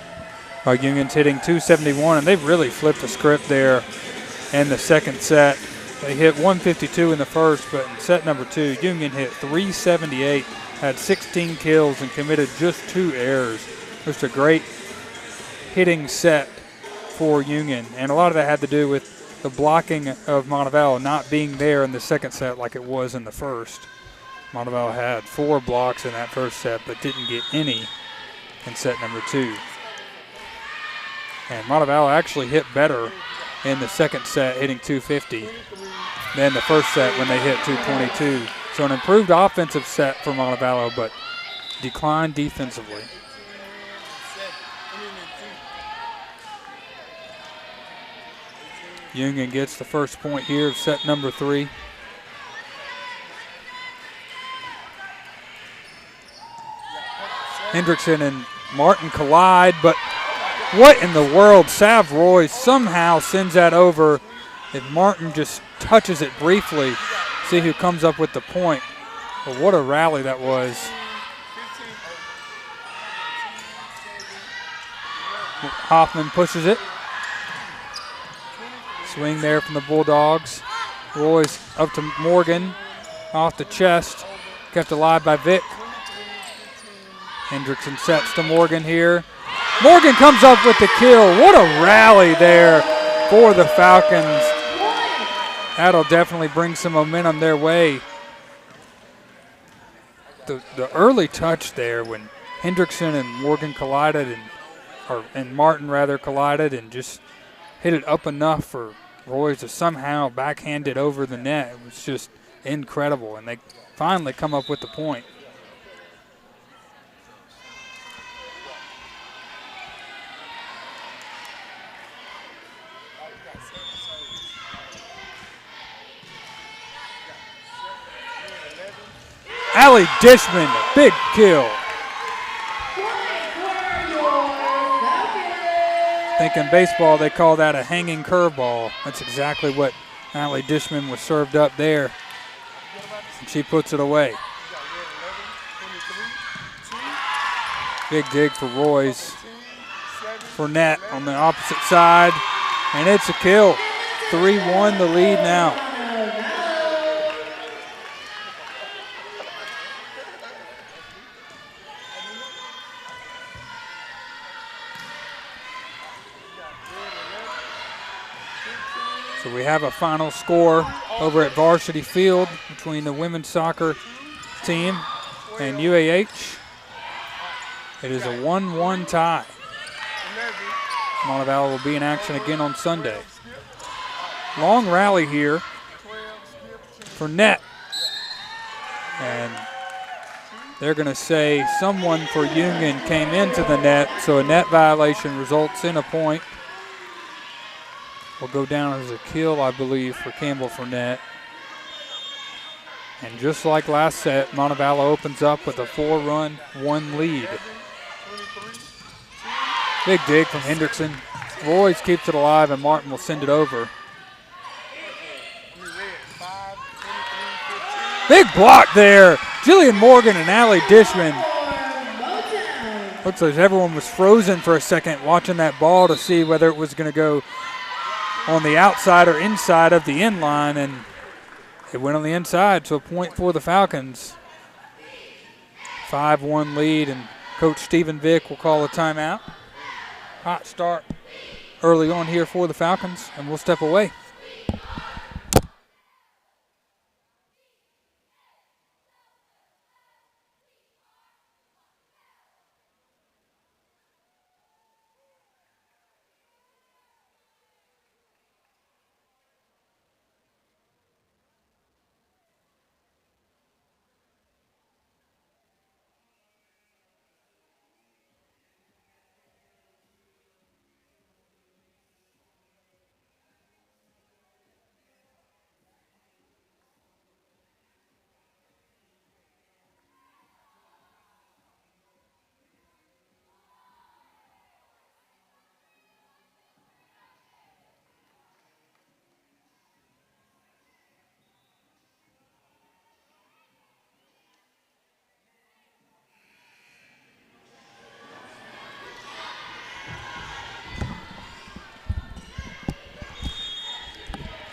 C: Union's hitting 271, and they've really flipped the script there in the second set. They hit 152 in the first, but in set number 2, Union hit 378, had 16 kills, and committed just 2 errors. Just a great hitting set for Union, and a lot of that had to do with the blocking of Montevallo not being there in the second set like it was in the first. Montevallo had 4 blocks in that first set, but didn't get any in set number 2. And Montevallo actually hit better in the second set, hitting 250, than the first set when they hit 222. So an improved offensive set for Montevallo, but declined defensively. Union gets the first point here of set number 3. Hendrickson and Martin collide, but what in the world? Sav Roy somehow sends that over. If Martin just touches it briefly, see who comes up with the point. But what a rally that was. Hoffman pushes it. Swing there from the Bulldogs. Roy's up to Morgan, off the chest, kept alive by Vick. Hendrickson sets to Morgan here. Morgan comes up with the kill. What a rally there for the Falcons. That'll definitely bring some momentum their way. The early touch there when Hendrickson and Morgan collided, and Martin rather collided, and just hit it up enough for Roy to somehow backhand it over the net. It was just incredible, and they finally come up with the point. Allie Dishman, big kill. I think in baseball they call that a hanging curveball. That's exactly what Allie Dishman was served up there. And she puts it away. Big dig for Roy's. Fournette on the opposite side, and it's a kill. 3-1 the lead now. So we have a final score over at Varsity Field between the women's soccer team and UAH. It is a 1-1 tie. Montevallo will be in action again on Sunday. Long rally here for net. And they're going to say someone for Union came into the net, so a net violation results in a point. Will go down as a kill, I believe, for Campbell Fournette. And just like last set, Montevallo opens up with a 4-run, 1 lead. Big dig from Hendrickson. Royce keeps it alive, and Martin will send it over. Big block there. Jillian Morgan and Allie Dishman. Looks like everyone was frozen for a second watching that ball to see whether it was going to go on the outside or inside of the end line, and it went on the inside, so a point for the Falcons. 5-1 lead, and Coach Stephen Vick will call a timeout. Hot start early on here for the Falcons, and we'll step away.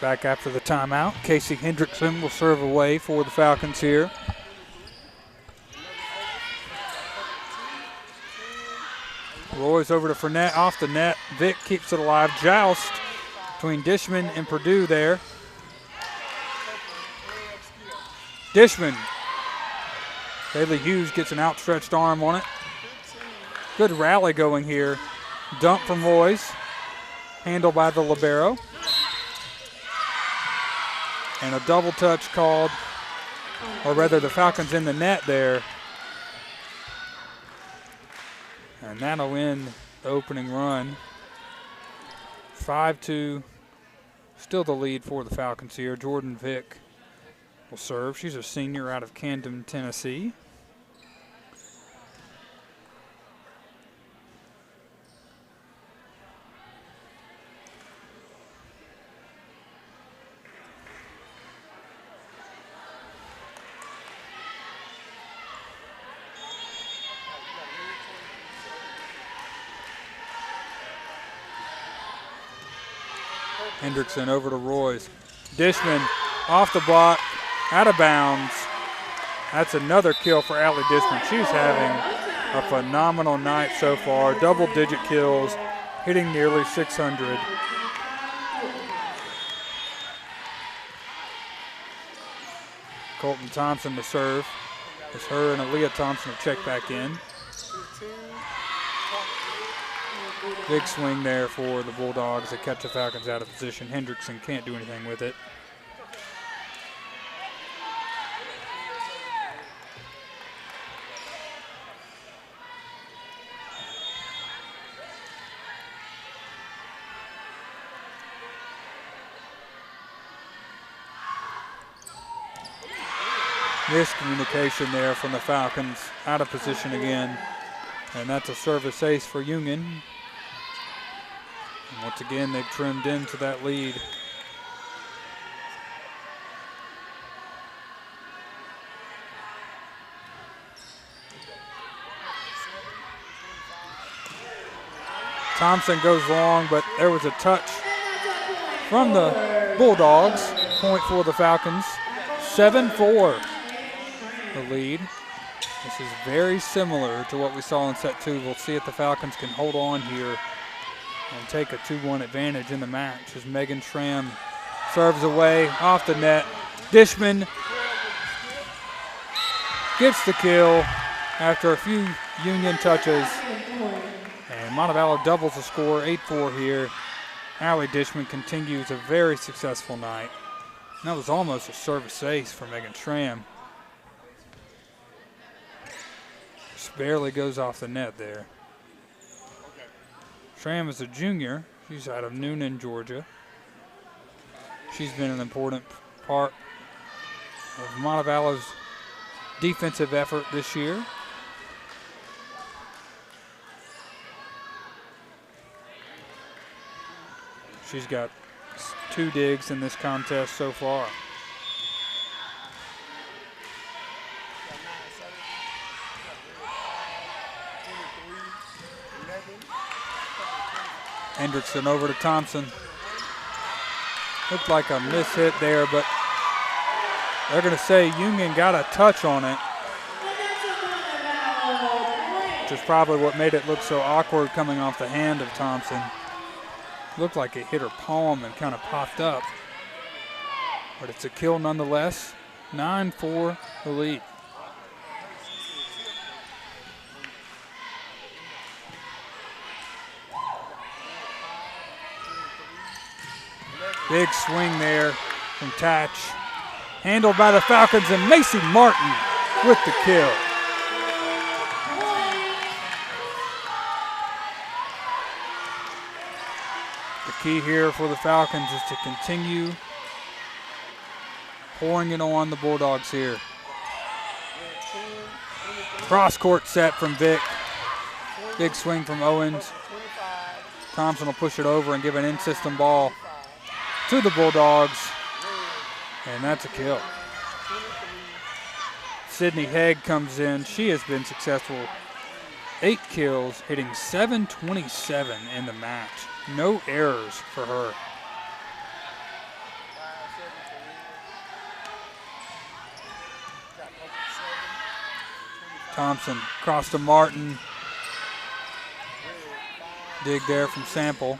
C: Back after the timeout, Casey Hendrickson will serve away for the Falcons here. Roy's over to Fournette, off the net. Vick keeps it alive. Joust between Dishman and Purdue there. Dishman. Bailey Hughes gets an outstretched arm on it. Good rally going here. Dump from Roy's. Handled by the libero. And a double touch called, or rather the Falcons in the net there. And that'll end the opening run. 5-2, still the lead for the Falcons here. Jordan Vick will serve. She's a senior out of Camden, Tennessee. Hendrickson over to Royce. Dishman off the block, out of bounds. That's another kill for Allie Dishman. She's having a phenomenal night so far. Double-digit kills, hitting nearly 600. Colton Thompson to serve. As her and Aaliyah Thompson will check back in. Big swing there for the Bulldogs that kept the Falcons out of position. Hendrickson can't do anything with it. Miscommunication there from the Falcons, out of position again. And that's a service ace for Union. And once again, they've trimmed into that lead. Thompson goes long, but there was a touch from the Bulldogs. Point for the Falcons. 7-4, the lead. This is very similar to what we saw in set 2. We'll see if the Falcons can hold on here and take a 2-1 advantage in the match as Megan Schramm serves away off the net. Dishman gets the kill after a few Union touches. And Montevallo doubles the score, 8-4 here. Allie Dishman continues a very successful night. And that was almost a service ace for Megan Schramm. Just barely goes off the net there. Schramm is a junior. She's out of Noonan, Georgia. She's been an important part of Montevallo's defensive effort this year. She's got 2 digs in this contest so far. Hendrickson over to Thompson. Looked like a miss-hit there, but they're going to say Union got a touch on it, which is probably what made it look so awkward coming off the hand of Thompson. Looked like it hit her palm and kind of popped up, but it's a kill nonetheless. 9-4 the lead. Big swing there from Tatch. Handled by the Falcons, and Macy Martin with the kill. The key here for the Falcons is to continue pouring it on the Bulldogs here. Cross-court set from Vick. Big swing from Owens. Thompson will push it over and give an in-system ball to the Bulldogs, and that's a kill. Sydney Haig comes in. She has been successful. 8 kills, hitting .727 in the match. No errors for her. Thompson across to Martin. Dig there from Sample.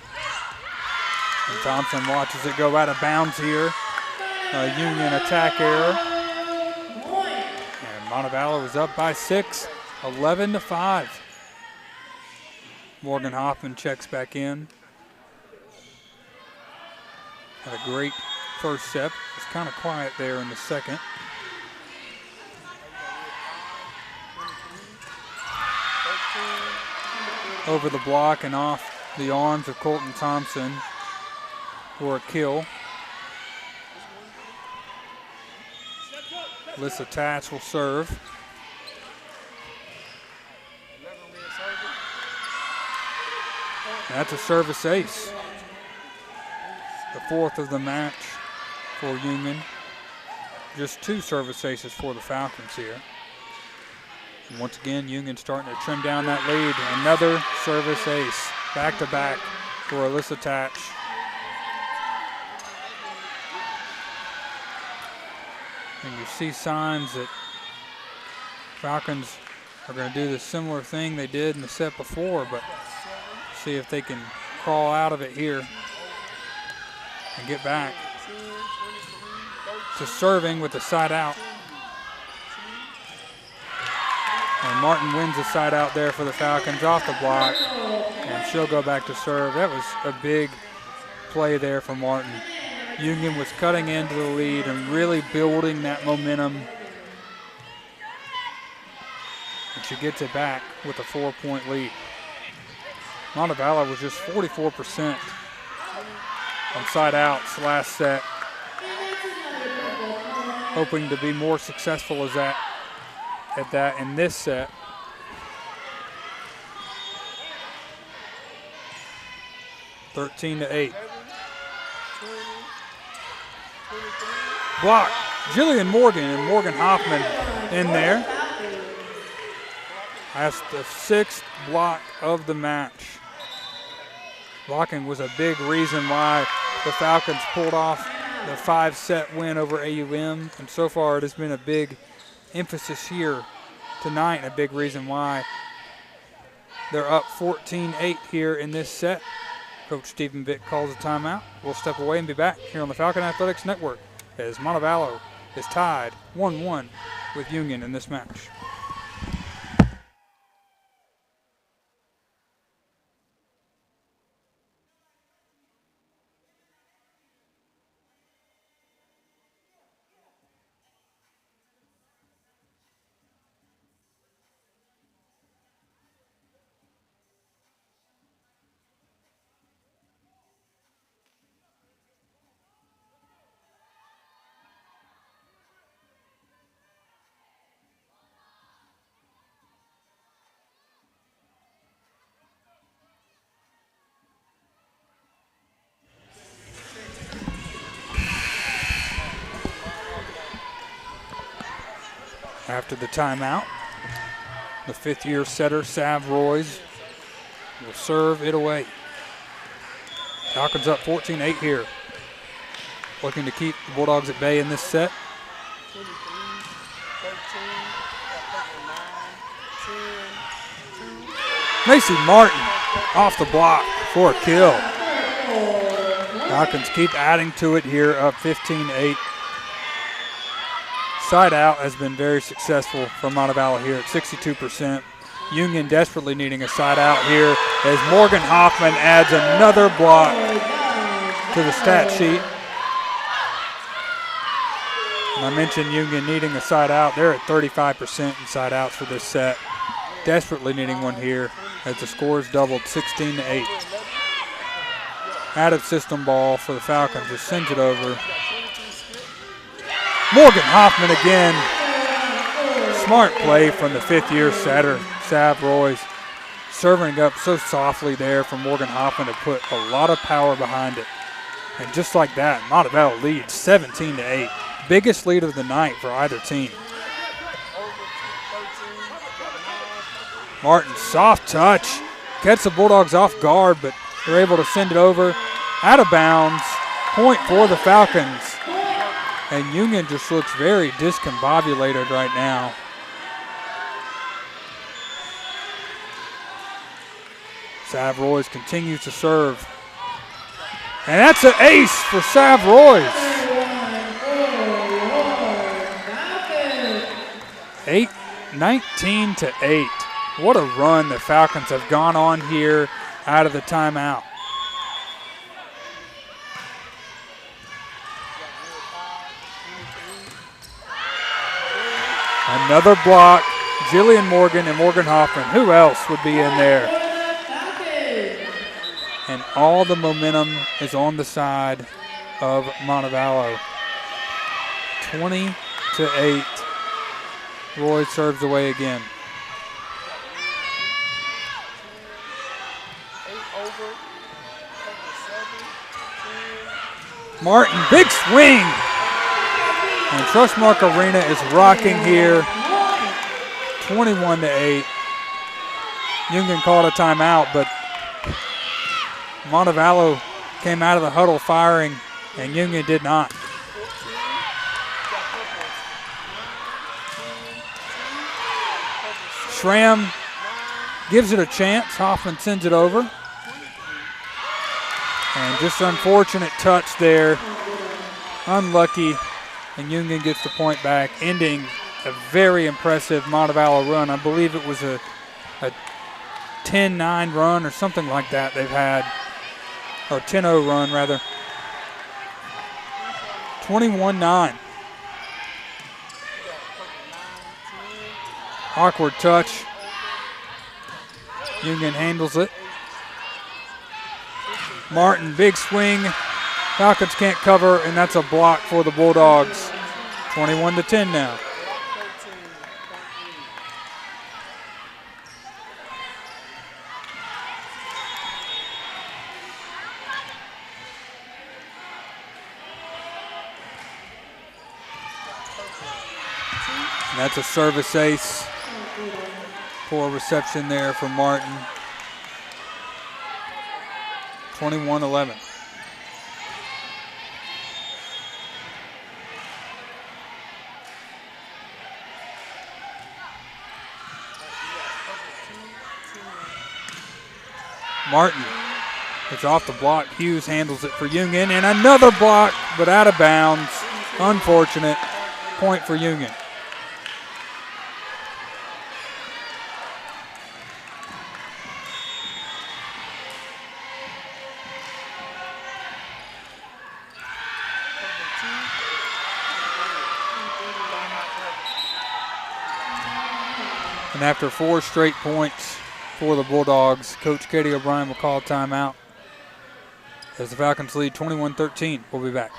C: And Thompson watches it go out of bounds here. Union attack error. And Montevallo is up by 6, 11-5. Morgan Hoffman checks back in. Had a great first set. It's kind of quiet there in the second. Over the block and off the arms of Colton Thompson for a kill. Alyssa Tatch will serve. That's a service ace. The 4th of the match for Union. Just 2 service aces for the Falcons here. And once again, Union starting to trim down that lead. Another service ace, back-to-back for Alyssa Tatch. And you see signs that Falcons are going to do the similar thing they did in the set before, but see if they can crawl out of it here and get back to serving with the side out. And Martin wins the side out there for the Falcons off the block, and she'll go back to serve. That was a big play there for Martin. Union was cutting into the lead and really building that momentum. And she gets it back with a 4-point lead. Montevallo was just 44% on side outs last set. Hoping to be more successful at that in this set. (13-8). Block. Jillian Morgan and Morgan Hoffman in there. That's the 6th block of the match. Blocking was a big reason why the Falcons pulled off the 5-set win over AUM, and so far it has been a big emphasis here tonight, and a big reason why they're up 14-8 here in this set. Coach Stephen Vick calls a timeout. We'll step away and be back here on the Falcon Athletics Network as Montevallo is tied 1-1 with Union in this match. After the timeout, the 5th-year setter, Sav Royce, will serve it away. Falcons up 14-8 here. Looking to keep the Bulldogs at bay in this set. Macy Martin off the block for a kill. Falcons keep adding to it here, up 15-8. Side out has been very successful for Montevallo here at 62%. Union desperately needing a side out here as Morgan Hoffman adds another block to the stat sheet. And I mentioned Union needing a side out. They're at 35% in side outs for this set. Desperately needing one here as the scores doubled 16-8. Out of system ball for the Falcons, just sends it over. Morgan Hoffman again. Smart play from the 5th-year setter, Sav Royce. Serving up so softly there for Morgan Hoffman to put a lot of power behind it. And just like that, Montevallo leads 17-8. Biggest lead of the night for either team. Martin, soft touch. Gets the Bulldogs off guard, but they're able to send it over. Out of bounds. Point for the Falcons. And Union just looks very discombobulated right now. Sav Royce continues to serve. And that's an ace for Sav Royce. 19-8. What a run the Falcons have gone on here out of the timeout. Another block. Jillian Morgan and Morgan Hoffman. Who else would be in there? And all the momentum is on the side of Montevallo. 20-8. Roy serves away again. Martin, big swing. And Trustmark Arena is rocking here. 21-8. Union called a timeout, but Montevallo came out of the huddle firing, and Union did not. Schramm gives it a chance. Hoffman sends it over. And just unfortunate touch there. Unlucky. And Union gets the point back, ending a very impressive Montevallo run. I believe it was a 10-9 run or something like that they've had. Or 10-0 run, rather. 21-9. Awkward touch. Union handles it. Martin, big swing. Falcons can't cover, and that's a block for the Bulldogs. 21-10 now. And that's a service ace. Poor reception there from Martin. 21-11. Martin, it's off the block. Hughes handles it for Union, and another block, but out of bounds. Unfortunate. Point for Union. And after 4 straight points for the Bulldogs, Coach Katie O'Brien will call a timeout as the Falcons lead 21-13. We'll be back.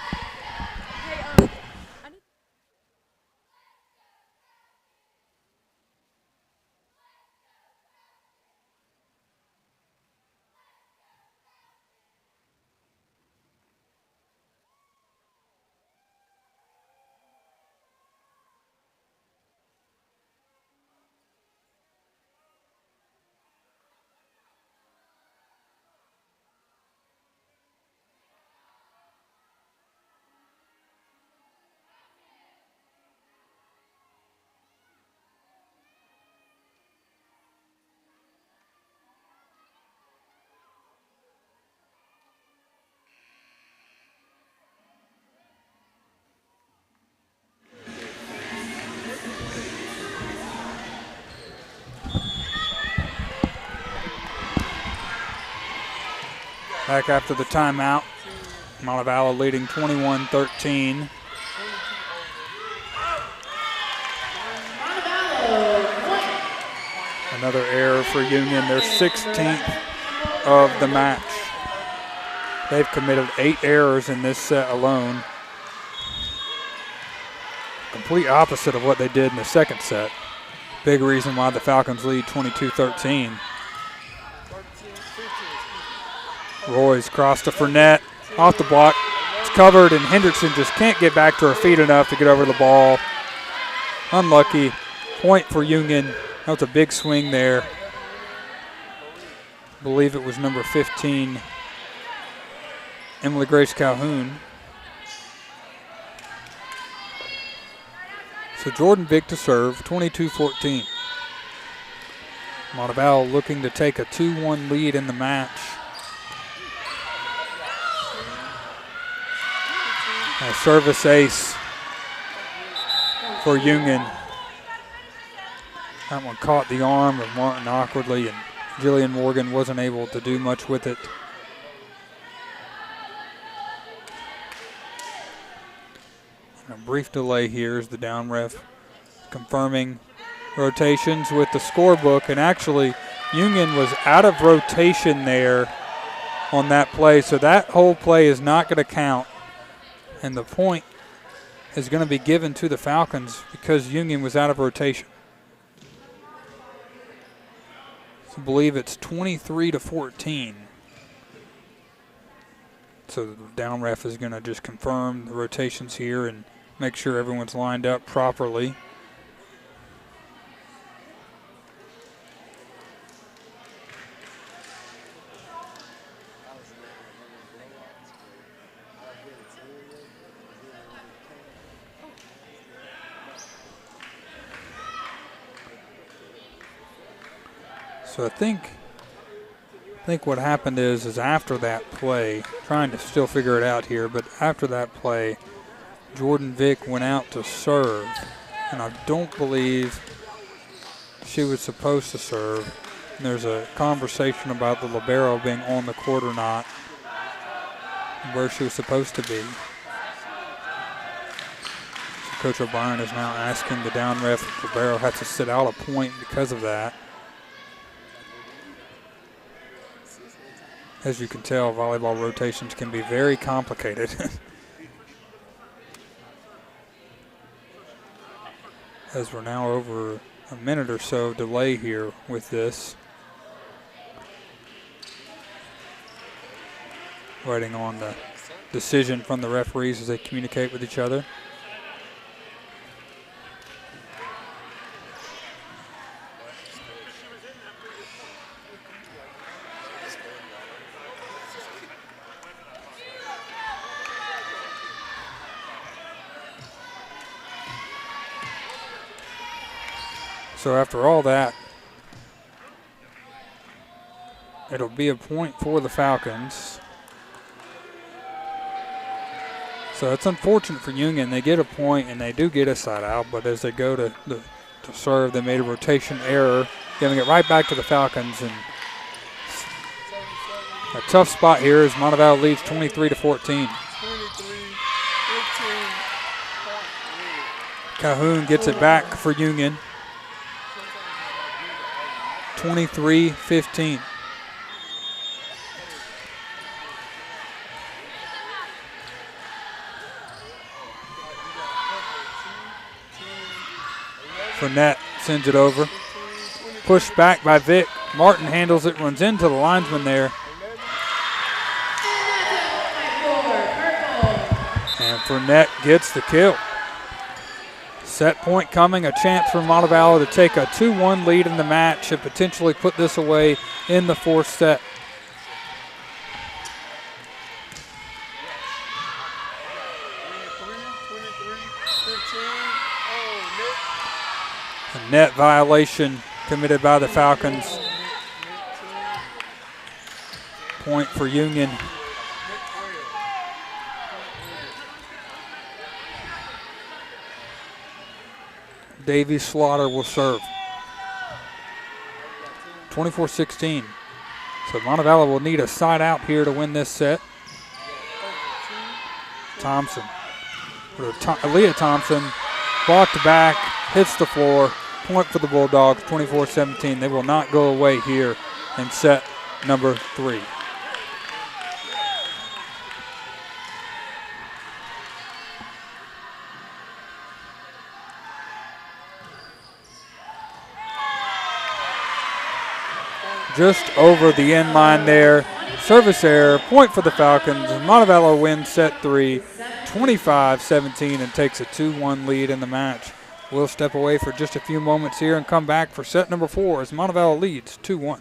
C: Back after the timeout. Montevallo leading 21-13. Another error for Union, their 16th of the match. They've committed 8 errors in this set alone. Complete opposite of what they did in the second set. Big reason why the Falcons lead 22-13. Roy's crossed to Fournette, off the block. It's covered, and Hendrickson just can't get back to her feet enough to get over the ball. Unlucky. Point for Union. That was a big swing there. I believe it was number 15, Emily Grace Calhoun. So Jordan Vick to serve, 22-14. Montevallo looking to take a 2-1 lead in the match. A service ace for Union. That one caught the arm of Martin awkwardly, and Jillian Morgan wasn't able to do much with it. And a brief delay here as the down ref confirming rotations with the scorebook, and actually Union was out of rotation there on that play, so that whole play is not going to count, and the point is going to be given to the Falcons because Union was out of rotation. I believe it's 23-14. So the down ref is going to just confirm the rotations here and make sure everyone's lined up properly. So I think what happened is after that play, trying to still figure it out here, but after that play, Jordan Vick went out to serve, and I don't believe she was supposed to serve. And there's a conversation about the libero being on the court or not, where she was supposed to be. So Coach O'Brien is now asking the down ref if the libero had to sit out a point because of that. As you can tell, volleyball rotations can be very complicated. As we're now over a minute or so delay here with this. Waiting on the decision from the referees as they communicate with each other. So after all that, it'll be a point for the Falcons. So it's unfortunate for Union. They get a point and they do get a side out, but as they go to serve, they made a rotation error, giving it right back to the Falcons. And a tough spot here as Montevallo leads 23-14. Calhoun gets it back for Union. 23-15. Fournette sends it over. Pushed back by Vick. Martin handles it, runs into the linesman there. And Fournette gets the kill. Set point coming, a chance for Montevallo to take a 2-1 lead in the match and potentially put this away in the fourth set. A net violation committed by the Falcons. Point for Union. Davy Slaughter will serve. 24-16. So Montevallo will need a side out here to win this set. Thompson. Aaliyah Thompson blocked back, hits the floor. Point for the Bulldogs, 24-17. They will not go away here in set number 3. Just over the end line there. Service error, point for the Falcons. Montevallo wins set 3, 25-17, and takes a 2-1 lead in the match. We'll step away for just a few moments here and come back for set number 4 as Montevallo leads 2-1.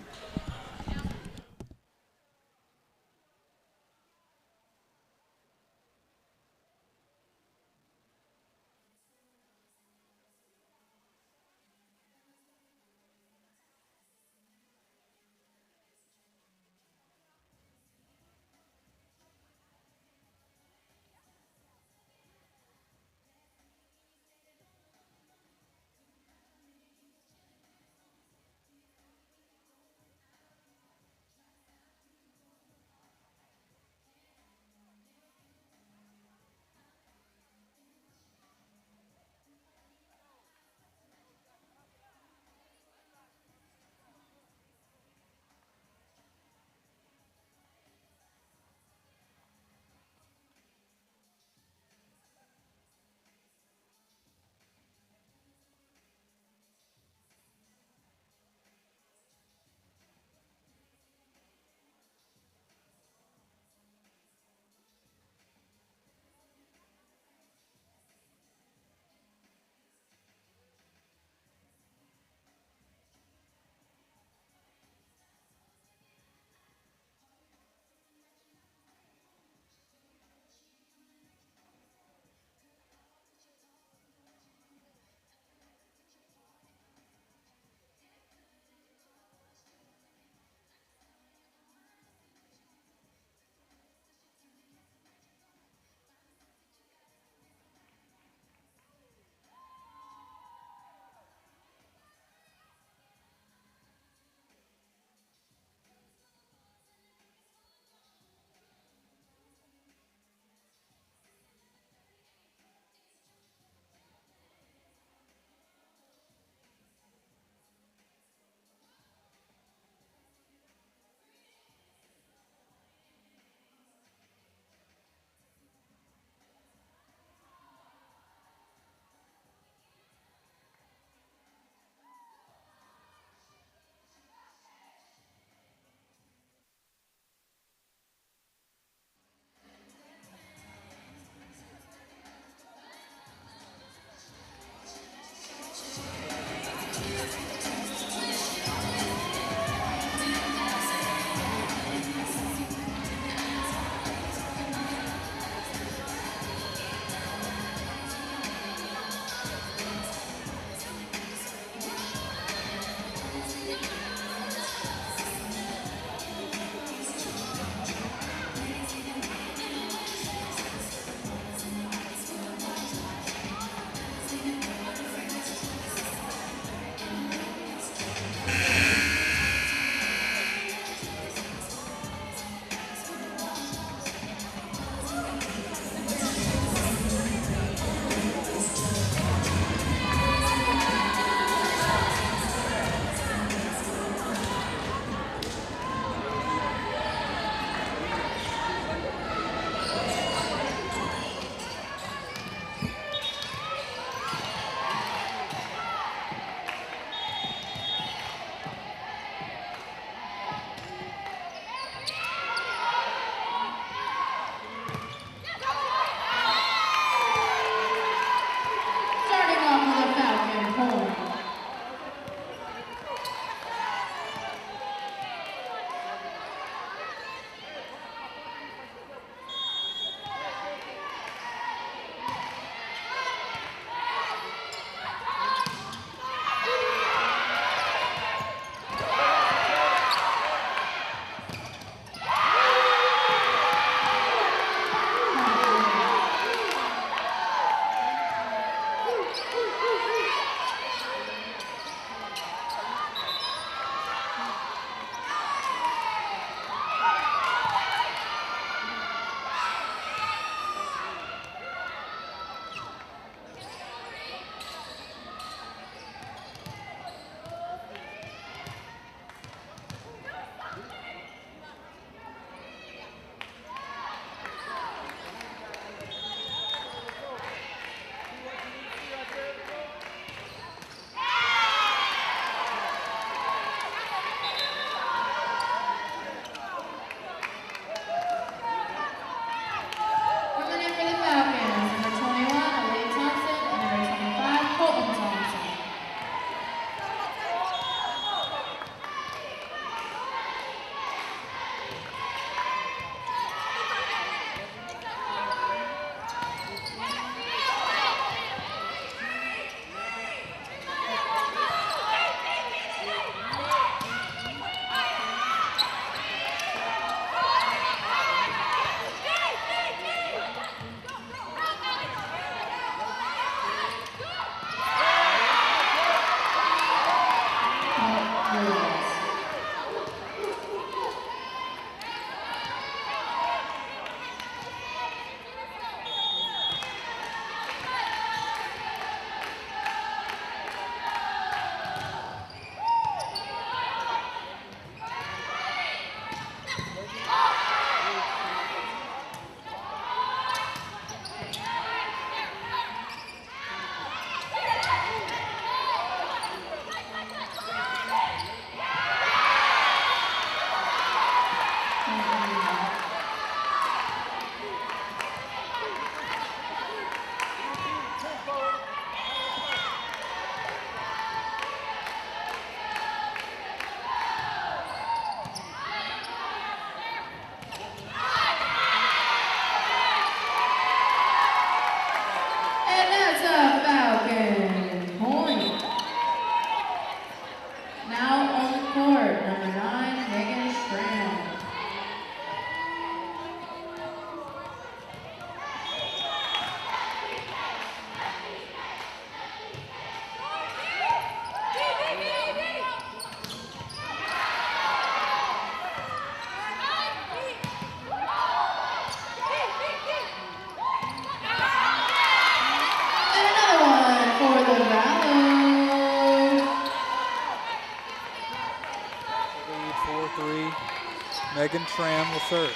C: Megan Tram will serve.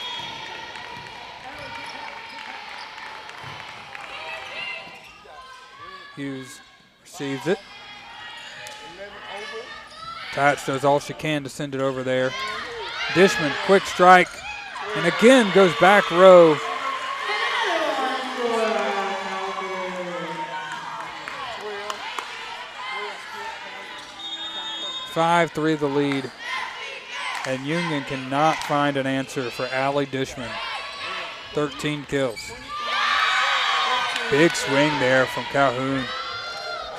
C: Hughes receives it. Tatch does all she can to send it over there. Dishman, quick strike, and again goes back row. (5-3) the lead, and Union cannot find an answer for Allie Dishman. 13 kills. Big swing there from Calhoun.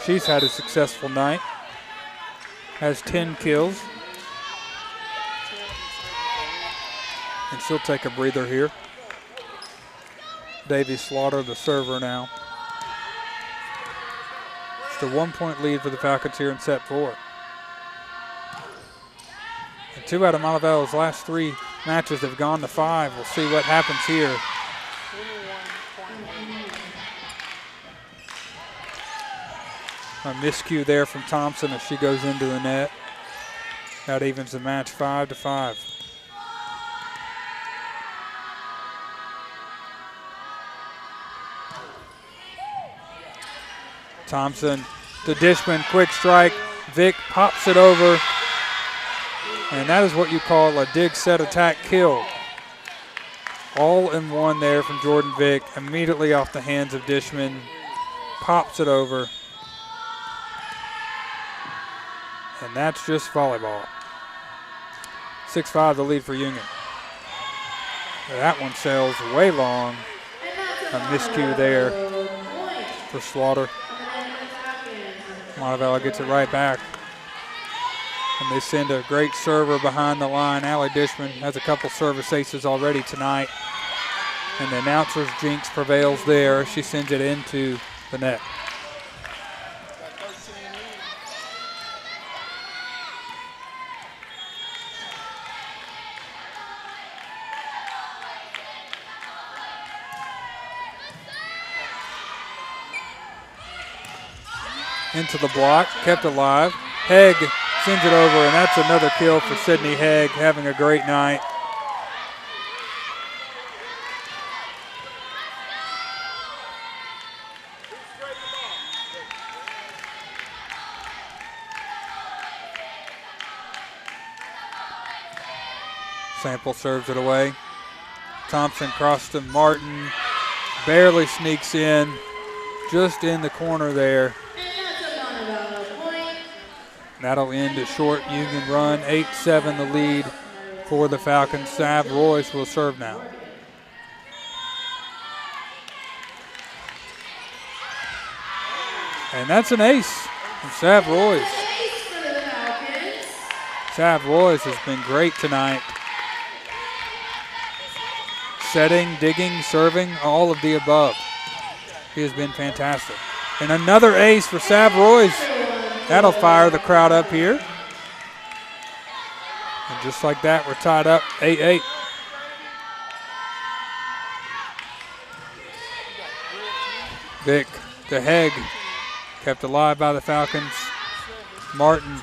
C: She's had a successful night. Has 10 kills. And she'll take a breather here. Davy Slaughter, the server now. It's a 1-point lead for the Falcons here in set 4. And 2 out of Montevallo's last 3 matches have gone to 5. We'll see what happens here. A miscue there from Thompson as she goes into the net. That evens the match 5-5. Thompson to Dishman, quick strike. Vick pops it over. And that is what you call a dig, set, attack, kill. All in one there from Jordan Vick. Immediately off the hands of Dishman. Pops it over. And that's just volleyball. 6-5 the lead for Union. That one sails way long. A miscue there for Slaughter. Montevallo gets it right back. And they send a great server behind the line. Allie Dishman has a couple service aces already tonight. And the announcer's jinx prevails there. She sends it into the net. Into the block, kept alive. Haig sends it over, and that's another kill for Sydney Haig, having a great night. Sample serves it away. Thompson crossed to Martin, barely sneaks in, just in the corner there. That'll end a short Union run. 8-7 the lead for the Falcons. Sav Royce will serve now. And that's an ace from Sav Royce. Sav Royce has been great tonight. Setting, digging, serving, all of the above. He has been fantastic. And another ace for Sav Royce. That'll fire the crowd up here. And just like that, we're tied up 8-8. Vick to Haig, kept alive by the Falcons. Martin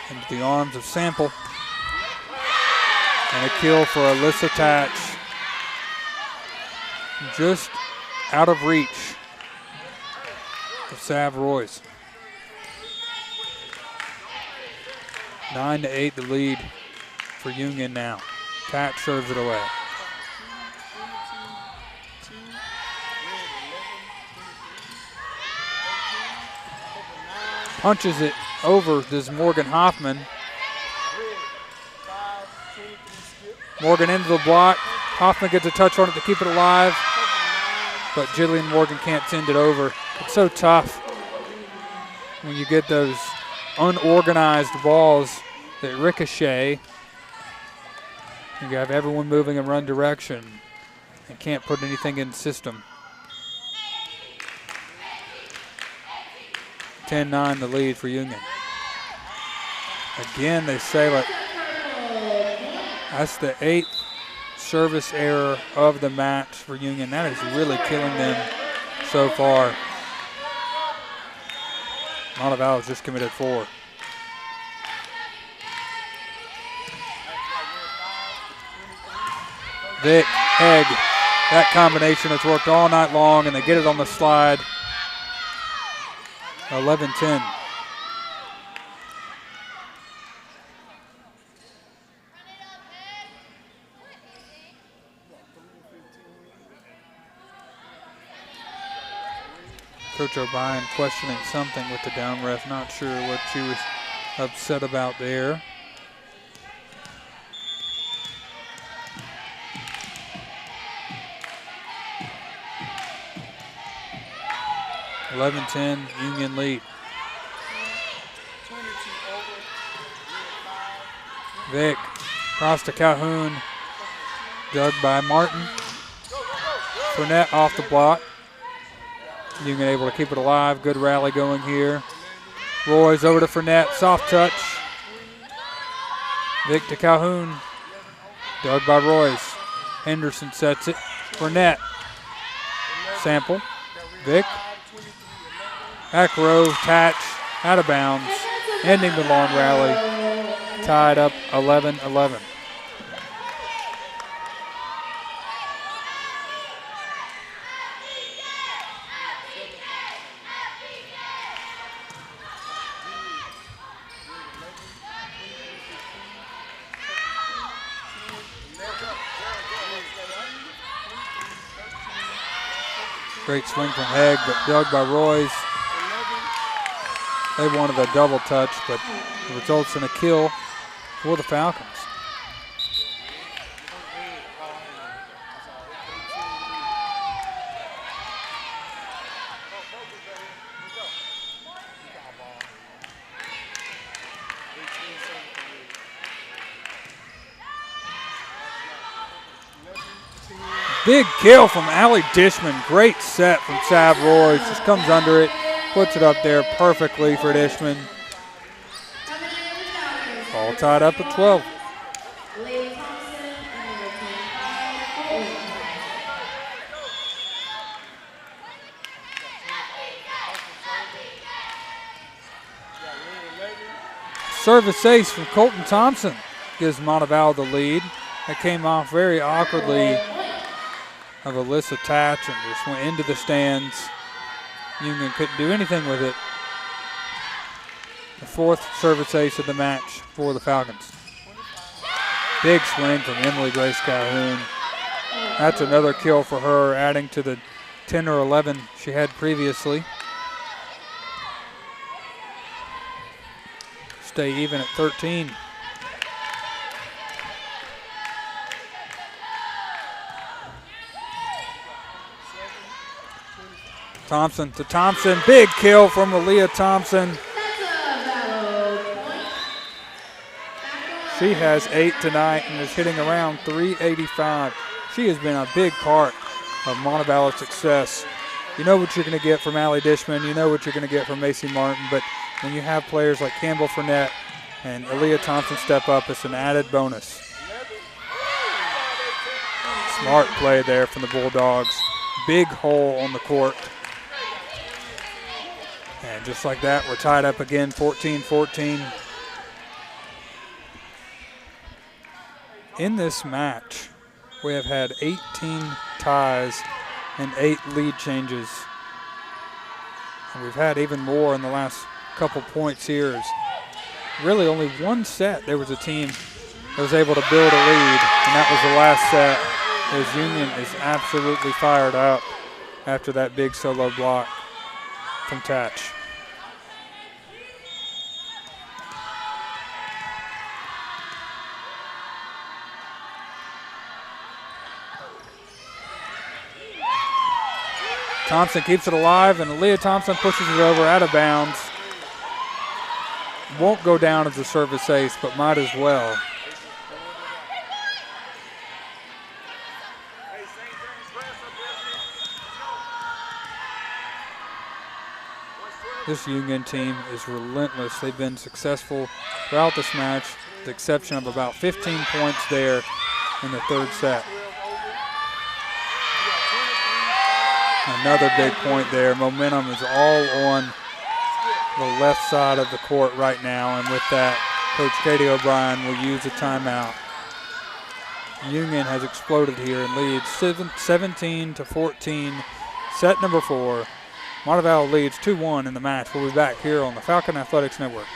C: into the arms of Sample. And a kill for Alyssa Tatch. Just out of reach of Sav Royce. 9-8 the lead for Union now. Tatch serves it away. Punches it over, does Morgan Hoffman. Morgan into the block. Hoffman gets a touch on it to keep it alive, but Jillian Morgan can't send it over. It's so tough when you get those unorganized balls that ricochet. You have everyone moving in one direction and can't put anything in the system. 10-9 the lead for Union. Again, they sail it. That's the 8th service error of the match for Union. That is really killing them so far. Montevallo just committed 4. Vic, Egg. That combination has worked all night long, and they get it on the slide. 11-10. Coach O'Brien questioning something with the down ref. Not sure what she was upset about there. (11-10) Union lead. Vic cross to Calhoun. Dug by Martin. Fournette off the block. Union able to keep it alive. Good rally going here. Roy's over to Fournette. Soft touch. Vic to Calhoun. Dug by Royce. Henderson sets it. Fournette. Sample. Vic. Back row. Tatch. Out of bounds. Ending the long rally. Tied up 11-11. Great swing from Hegg, but dug by Royce. They wanted a double touch, but it results in a kill for the Falcons. Big kill from Allie Dishman. Great set from Sav Royce. Just comes under it, puts it up there perfectly for Dishman. All tied up at 12. Service ace from Colton Thompson gives Montevallo the lead. That came off very awkwardly of Alyssa Tatch and just went into the stands. Union couldn't do anything with it. The fourth service ace of the match for the Falcons. Big swing from Emily Grace Calhoun. That's another kill for her, adding to the 10 or 11 she had previously. Stay even at 13. Thompson to Thompson. Big kill from Aaliyah Thompson. She has 8 tonight and is hitting around .385. She has been a big part of Montevallo's success. You know what you're going to get from Allie Dishman. You know what you're going to get from Macy Martin. But when you have players like Campbell Fournette and Aaliyah Thompson step up, it's an added bonus. Smart play there from the Bulldogs. Big hole on the court. And just like that, we're tied up again, 14-14. In this match, we have had 18 ties and 8 lead changes. And we've had even more in the last couple points here. Really only one set there was a team that was able to build a lead, and that was the last set, as Union is absolutely fired up after that big solo block from Tatch. Thompson keeps it alive, and Aaliyah Thompson pushes it over out of bounds. Won't go down as a service ace, but might as well. This Union team is relentless. They've been successful throughout this match, with the exception of about 15 points there in the third set. Another big point there. Momentum is all on the left side of the court right now, and with that, Coach Katie O'Brien will use a timeout. Union has exploded here and leads 17-14. Set number 4. Montevallo leads 2-1 in the match. We'll be back here on the Falcon Athletics Network.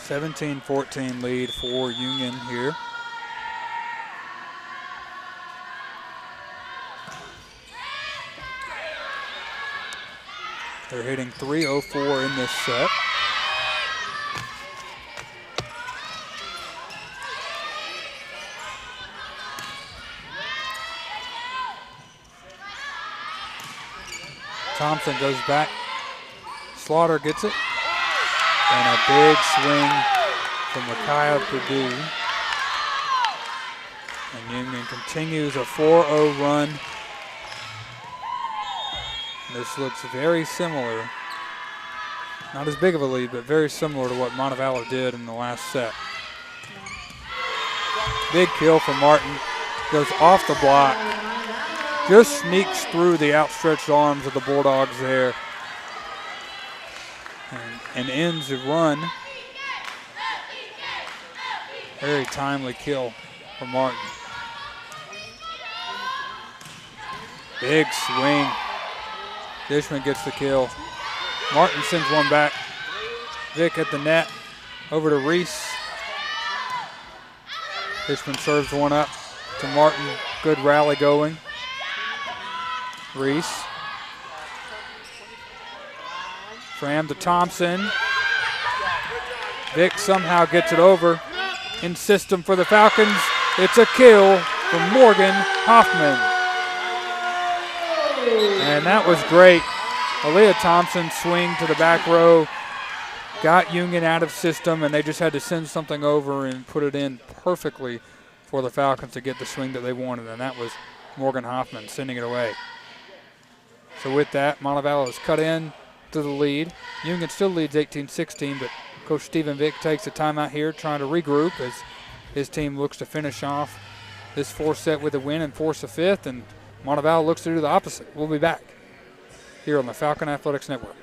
C: (17-14) lead for Union here. They're hitting .304 in this set. Thompson goes back. Slaughter gets it. And a big swing from Micaiah Purdue. And Union continues a 4-0 run. This looks very similar. Not as big of a lead, but very similar to what Montevallo did in the last set. Big kill from Martin. Goes off the block. Just sneaks through the outstretched arms of the Bulldogs there. And ends the run. Very timely kill from Martin. Big swing. Dishman gets the kill. Martin sends one back. Vic at the net. Over to Reese. Dishman serves one up to Martin. Good rally going. Reese. Fram to Thompson. Vic somehow gets it over. In system for the Falcons. It's a kill from Morgan Hoffman. And that was great. Aaliyah Thompson swing to the back row. Got Union out of system, and they just had to send something over and put it in perfectly for the Falcons to get the swing that they wanted, and that was Morgan Hoffman sending it away. So with that, Montevallo is cut in to the lead. Union still leads 18-16, but Coach Stephen Vick takes a timeout here trying to regroup as his team looks to finish off this fourth set with a win and force a fifth, and Montevallo looks to do the opposite. We'll be back here on the Falcon Athletics Network.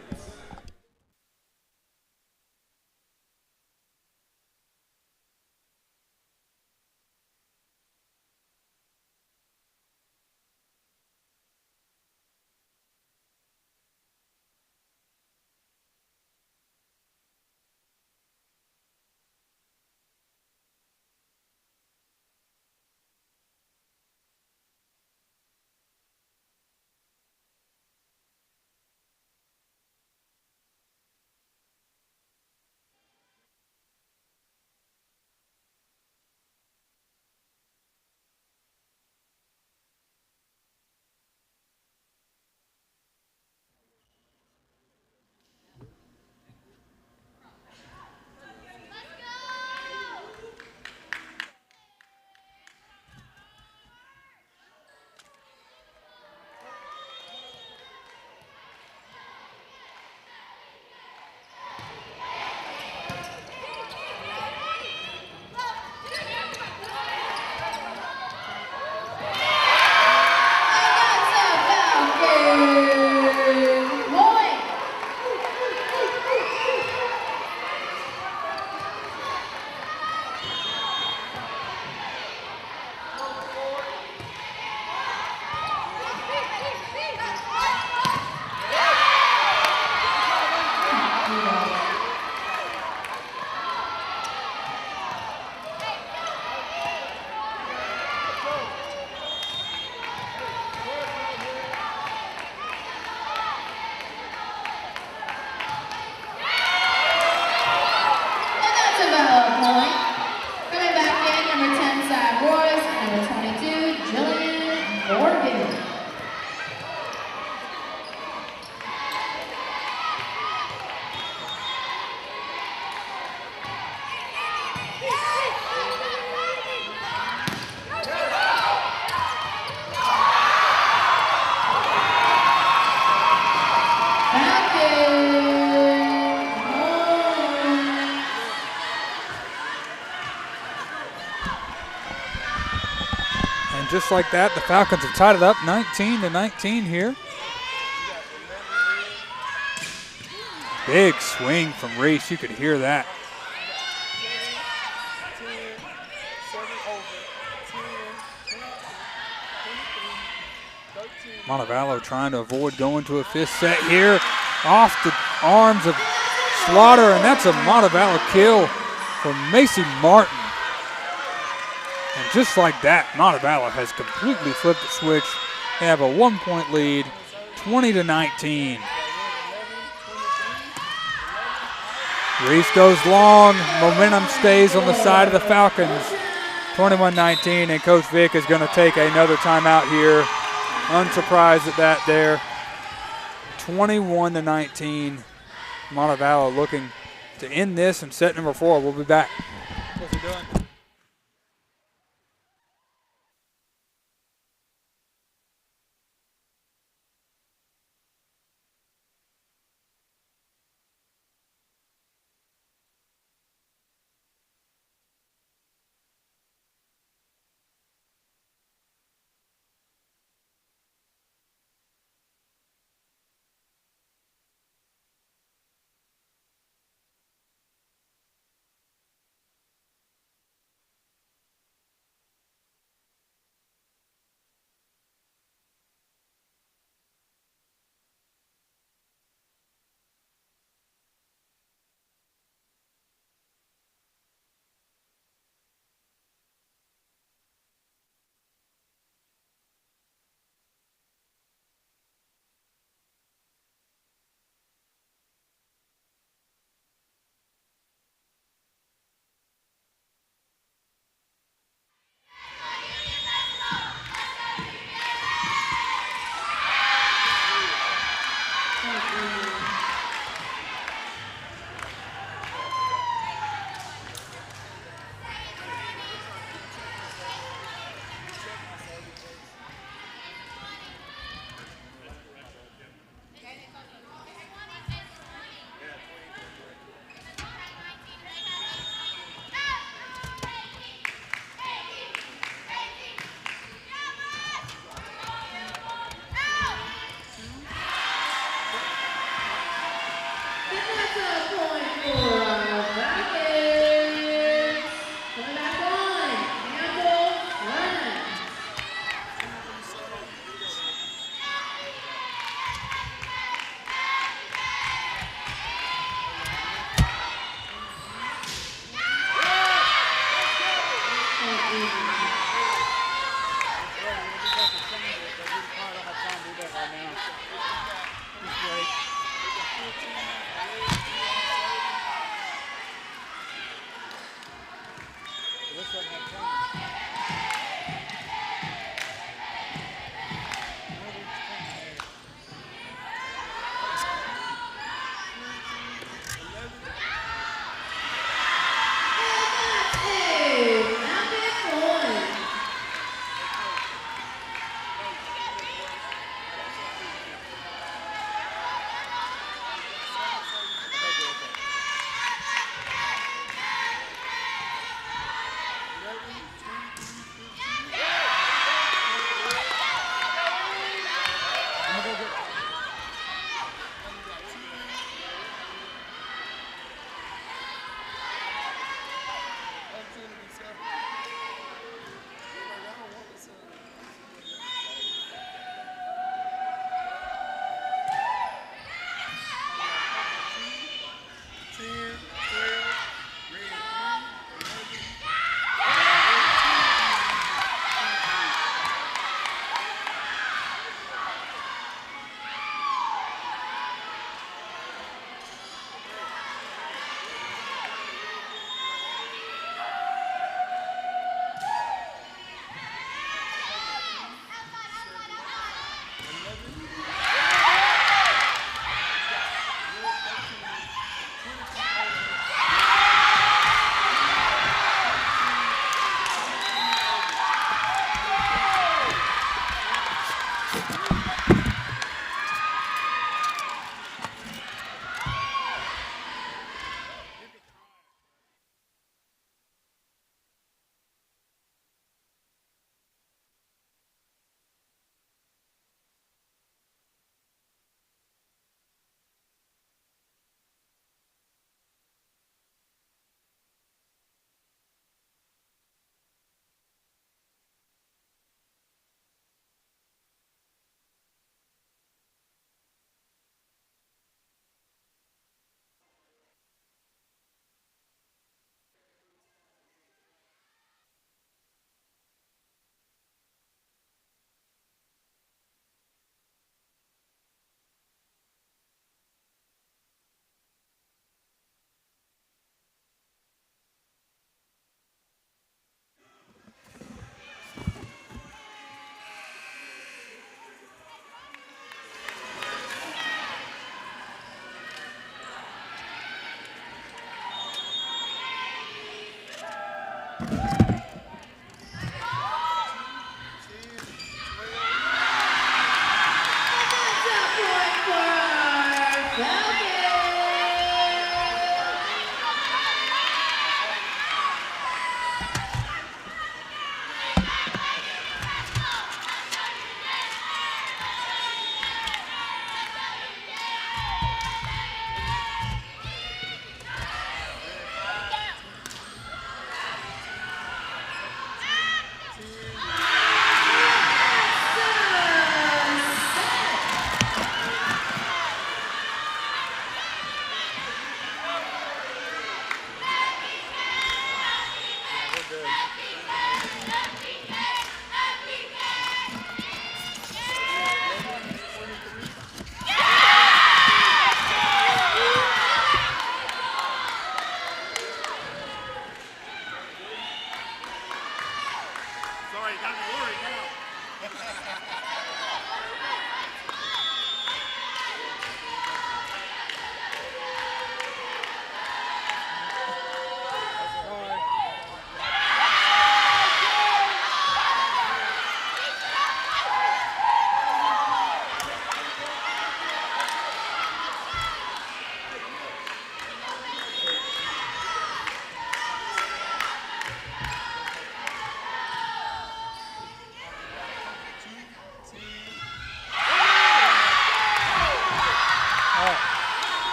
C: And just like that, the Falcons have tied it up 19-19 here. Big swing from Reese. You could hear that. Montevallo trying to avoid going to a fifth set here. Off the arms of Slaughter, and that's a Montevallo kill from Macy Martin. And just like that, Montevallo has completely flipped the switch. They have a 1-point lead, 20-19. Reese goes long. Momentum stays on the side of the Falcons. 21-19, and Coach Vick is going to take another timeout here. Unsurprised at that there. 21-19. Montevallo looking to end this in set number 4. We'll be back. What's he doing?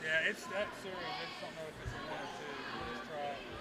C: Yeah, it's that serious. I just don't know if it's a 1 or 2. Let's try it.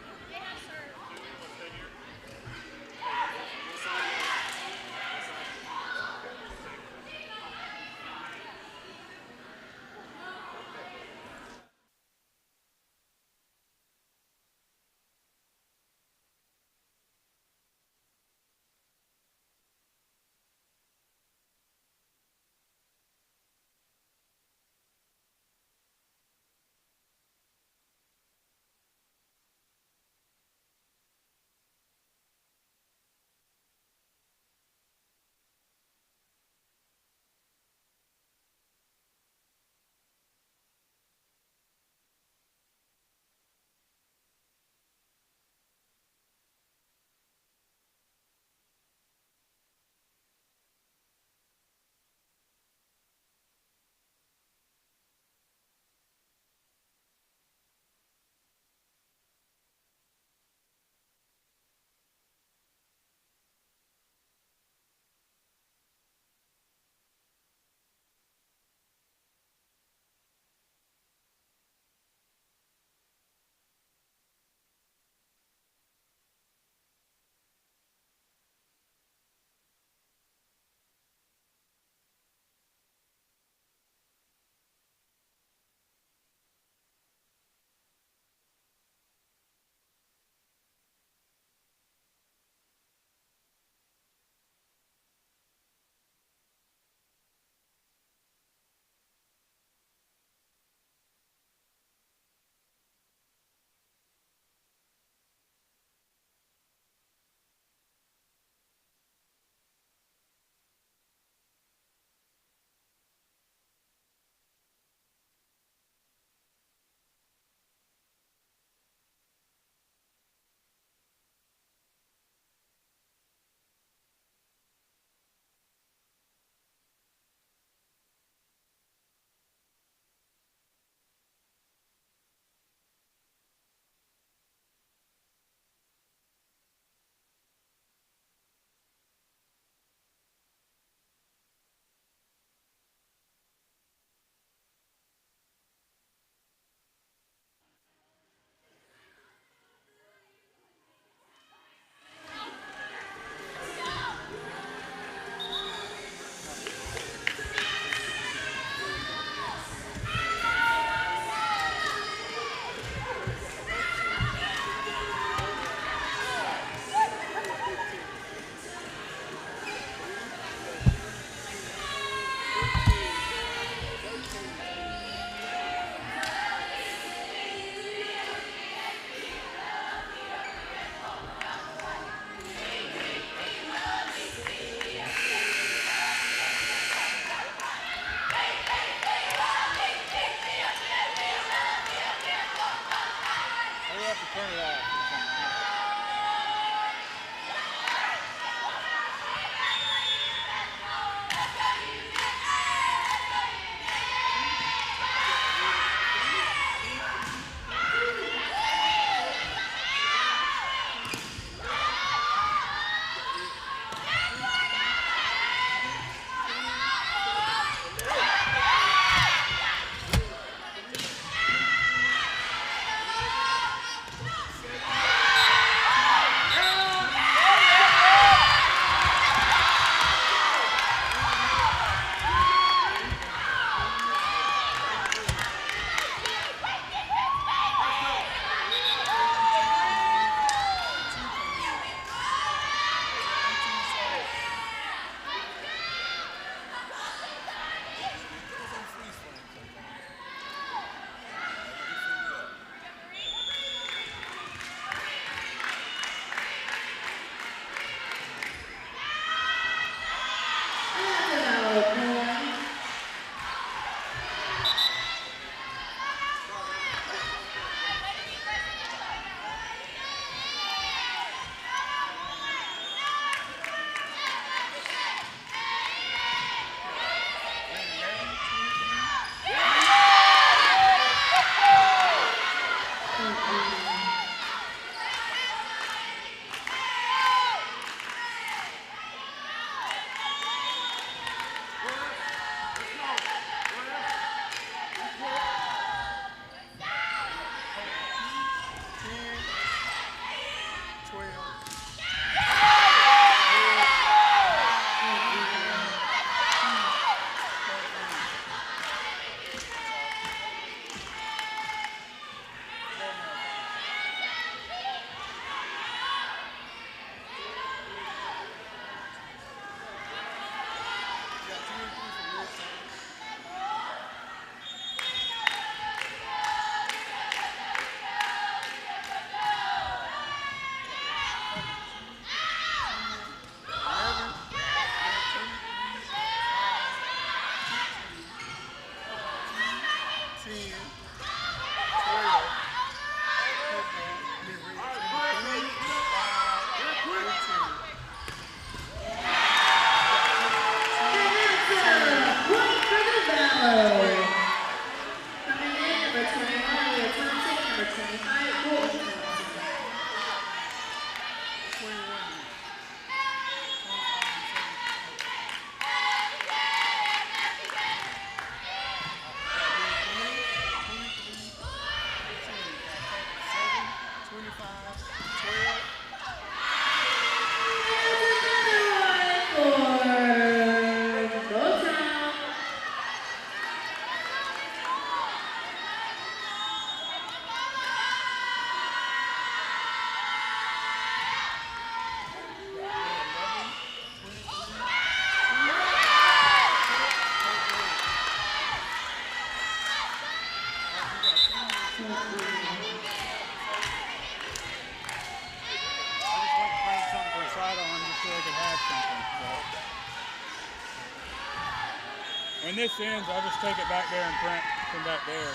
C: When this ends, I'll just take it back there and print from back there.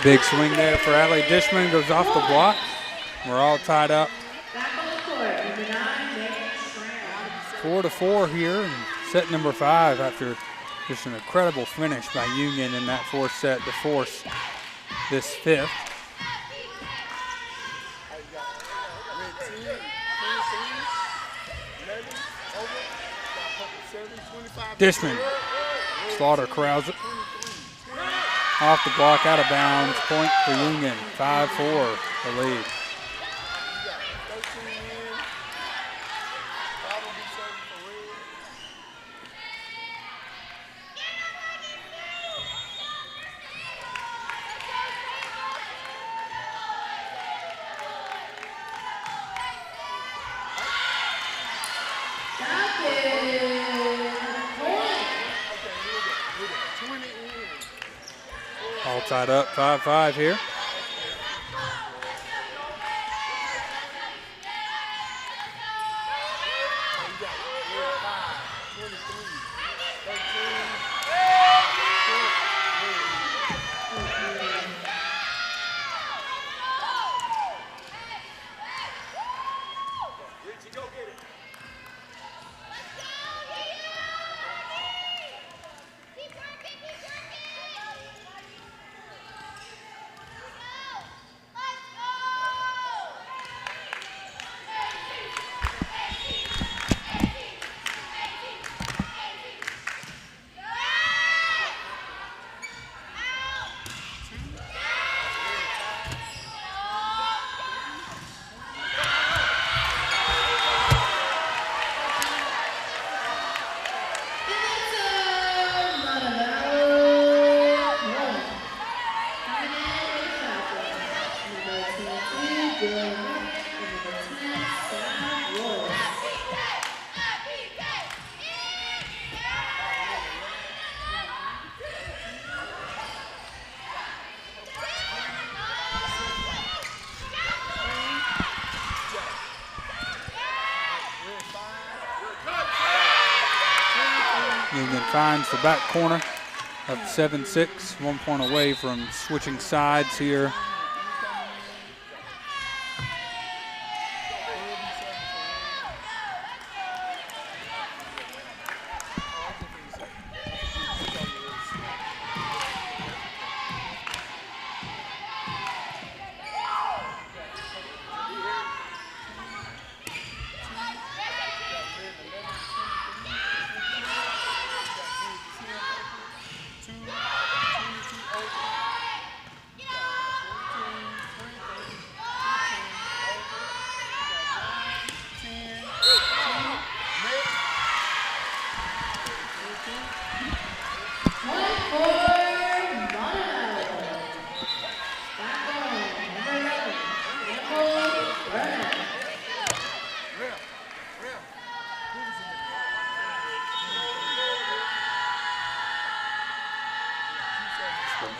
C: Big swing there for Allie Dishman, goes off the block. We're all tied up. 4-4 here, and set number 5 after just an incredible finish by Union in that fourth set to force this 5th. Dishman, Slaughter corrals it. Off the block, out of bounds, point for Union, 5-4, the lead. All tied up, 5-5 here. Union finds the back corner up 7-6, 1 point away from switching sides here.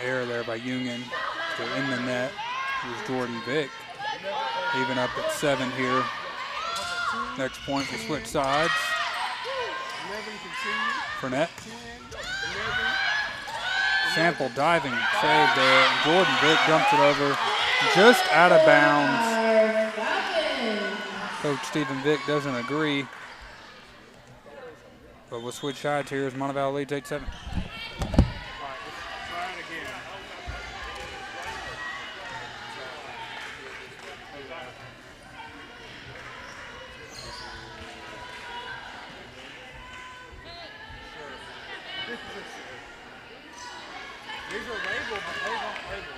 C: error there by Union. So in the net was Jordan Vick. Even up at 7 here. Next point, we switch sides. Fournette. Sample diving save there. And Jordan Vick dumps it over just out of bounds. Coach Stephen Vick doesn't agree. But we'll switch sides here as Montevallo leads 8-7.
D: These are labeled, but those aren't labeled.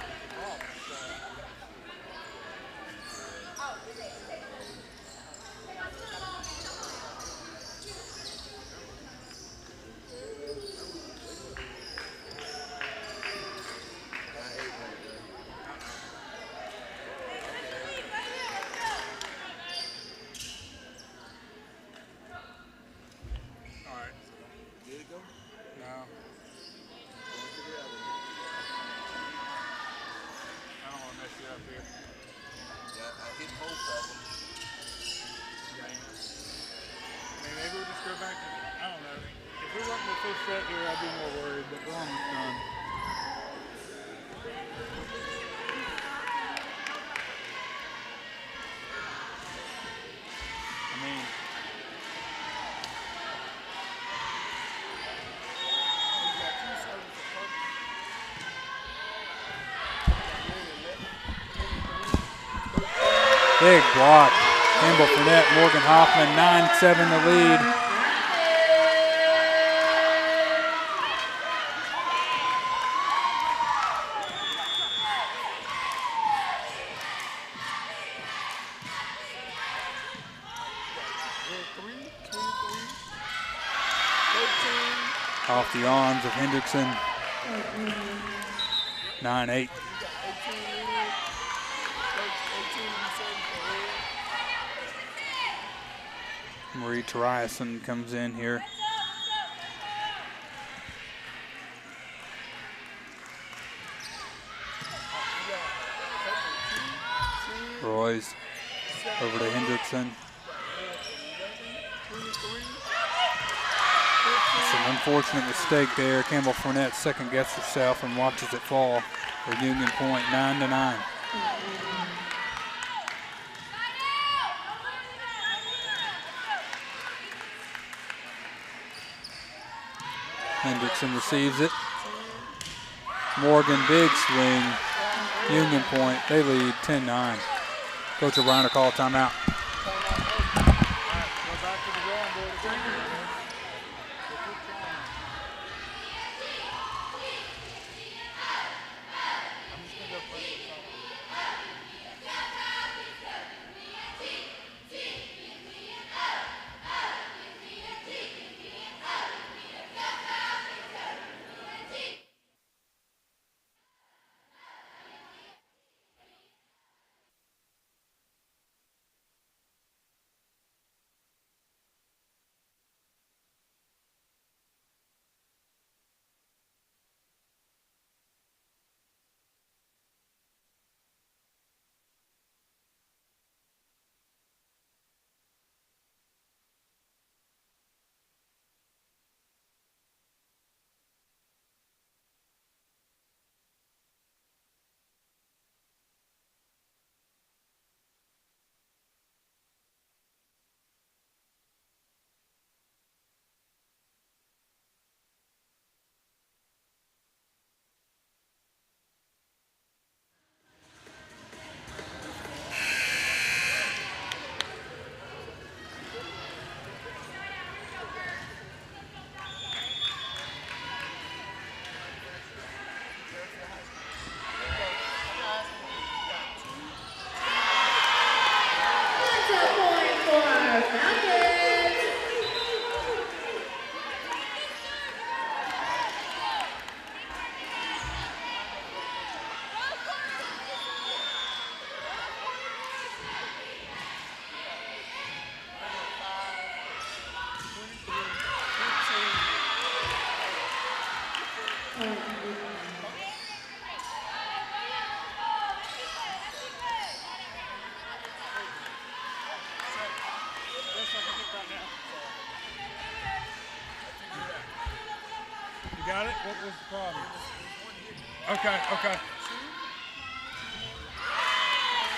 C: Big block. Campbell Fournette, Morgan Hoffman, 9-7 the lead. Off the arms of Hendrickson. 9-8. Marie Tariason comes in here. Roy's over to Hendrickson. It's an unfortunate mistake there. Campbell Fournette second guessed herself and watches it fall for Union Point, 9-9. Hendrickson receives it. Morgan, big swing. Union Point, they lead 10-9. Coach O'Brien will call timeout. got it? What was the problem? Okay, okay.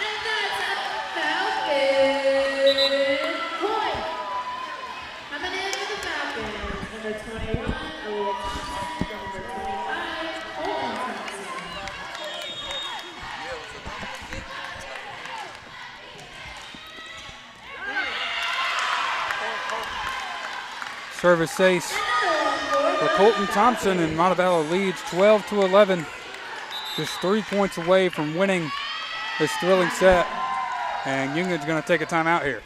B: And that's a Falcon point. Coming in for the Falcons, number 21, Aaliyah Thompson, number 25, Colton Thompson.
C: Service ace for Colton Thompson, and Montevallo leads 12-11. Just 3 points away from winning this thrilling set. And Union's going to take a timeout here.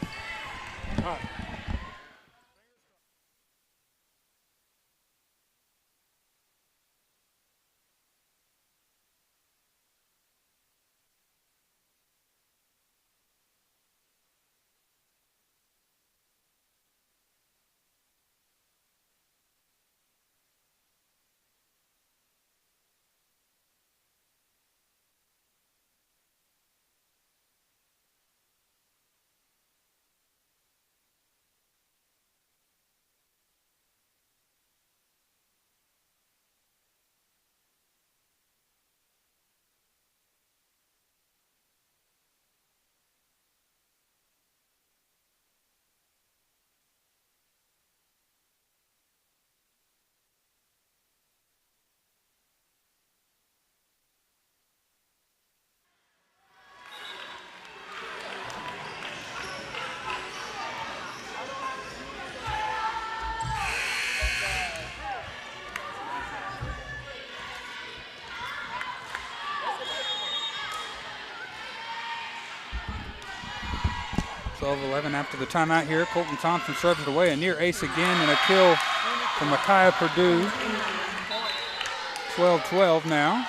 C: After the timeout here, Colton Thompson serves it away. A near ace again and a kill from Micaiah Purdue. 12-12 now.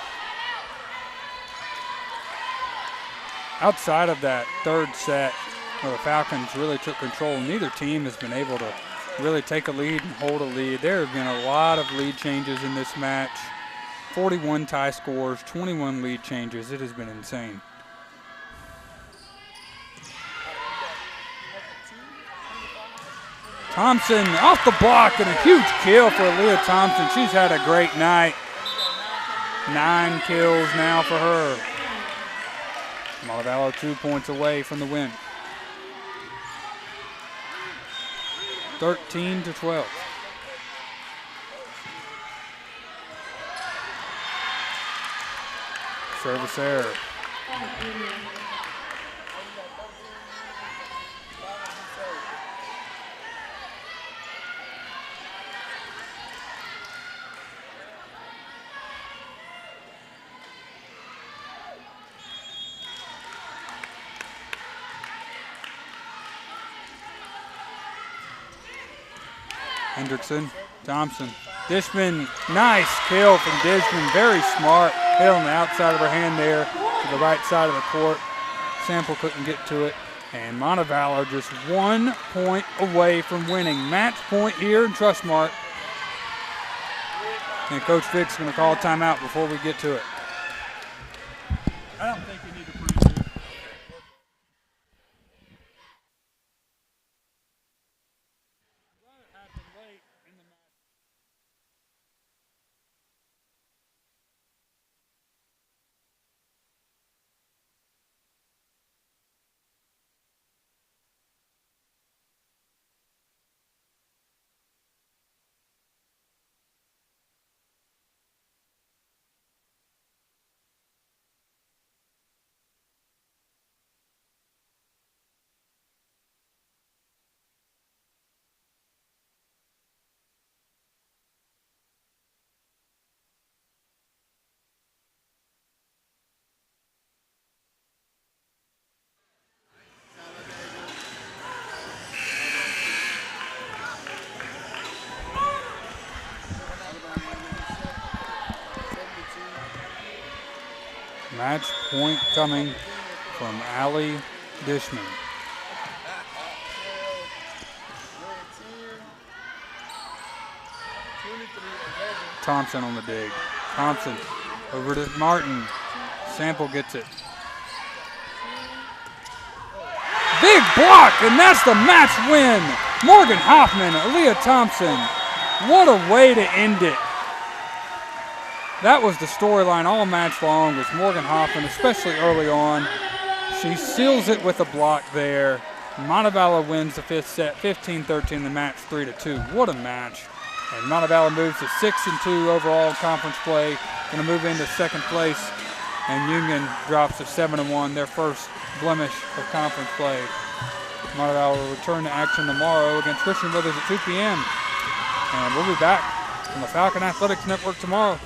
C: Outside of that third set where the Falcons really took control, neither team has been able to really take a lead and hold a lead. There have been a lot of lead changes in this match. 41 tie scores, 21 lead changes. It has been insane. Thompson off the block and a huge kill for Aaliyah Thompson. She's had a great night. 9 kills now for her. Montevallo 2 points away from the win. 13-12. Service error. Hendrickson, Thompson, Dishman, nice kill from Dishman, very smart, hit on the outside of her hand there to the right side of the court. Sample couldn't get to it, and Montevallo just 1 point away from winning. Match point here in Trustmark. And Coach Fick's going to call a timeout before we get to it. I don't think you need to preview. Match point coming from Allie Dishman. Thompson on the dig. Thompson over to Martin. Sample gets it. Big block, and that's the match win. Morgan Hoffman, Aaliyah Thompson. What a way to end it. That was the storyline all match long with Morgan Hoffman, especially early on. She seals it with a block there. Montevallo wins the 5th set, 15-13, the match 3-2. What a match. And Montevallo moves to 6-2 overall conference play. Going to move into 2nd place. And Union drops to 7-1, their first blemish of conference play. Montevallo will return to action tomorrow against Christian Brothers at 2 p.m. And we'll be back on the Falcon Athletics Network tomorrow.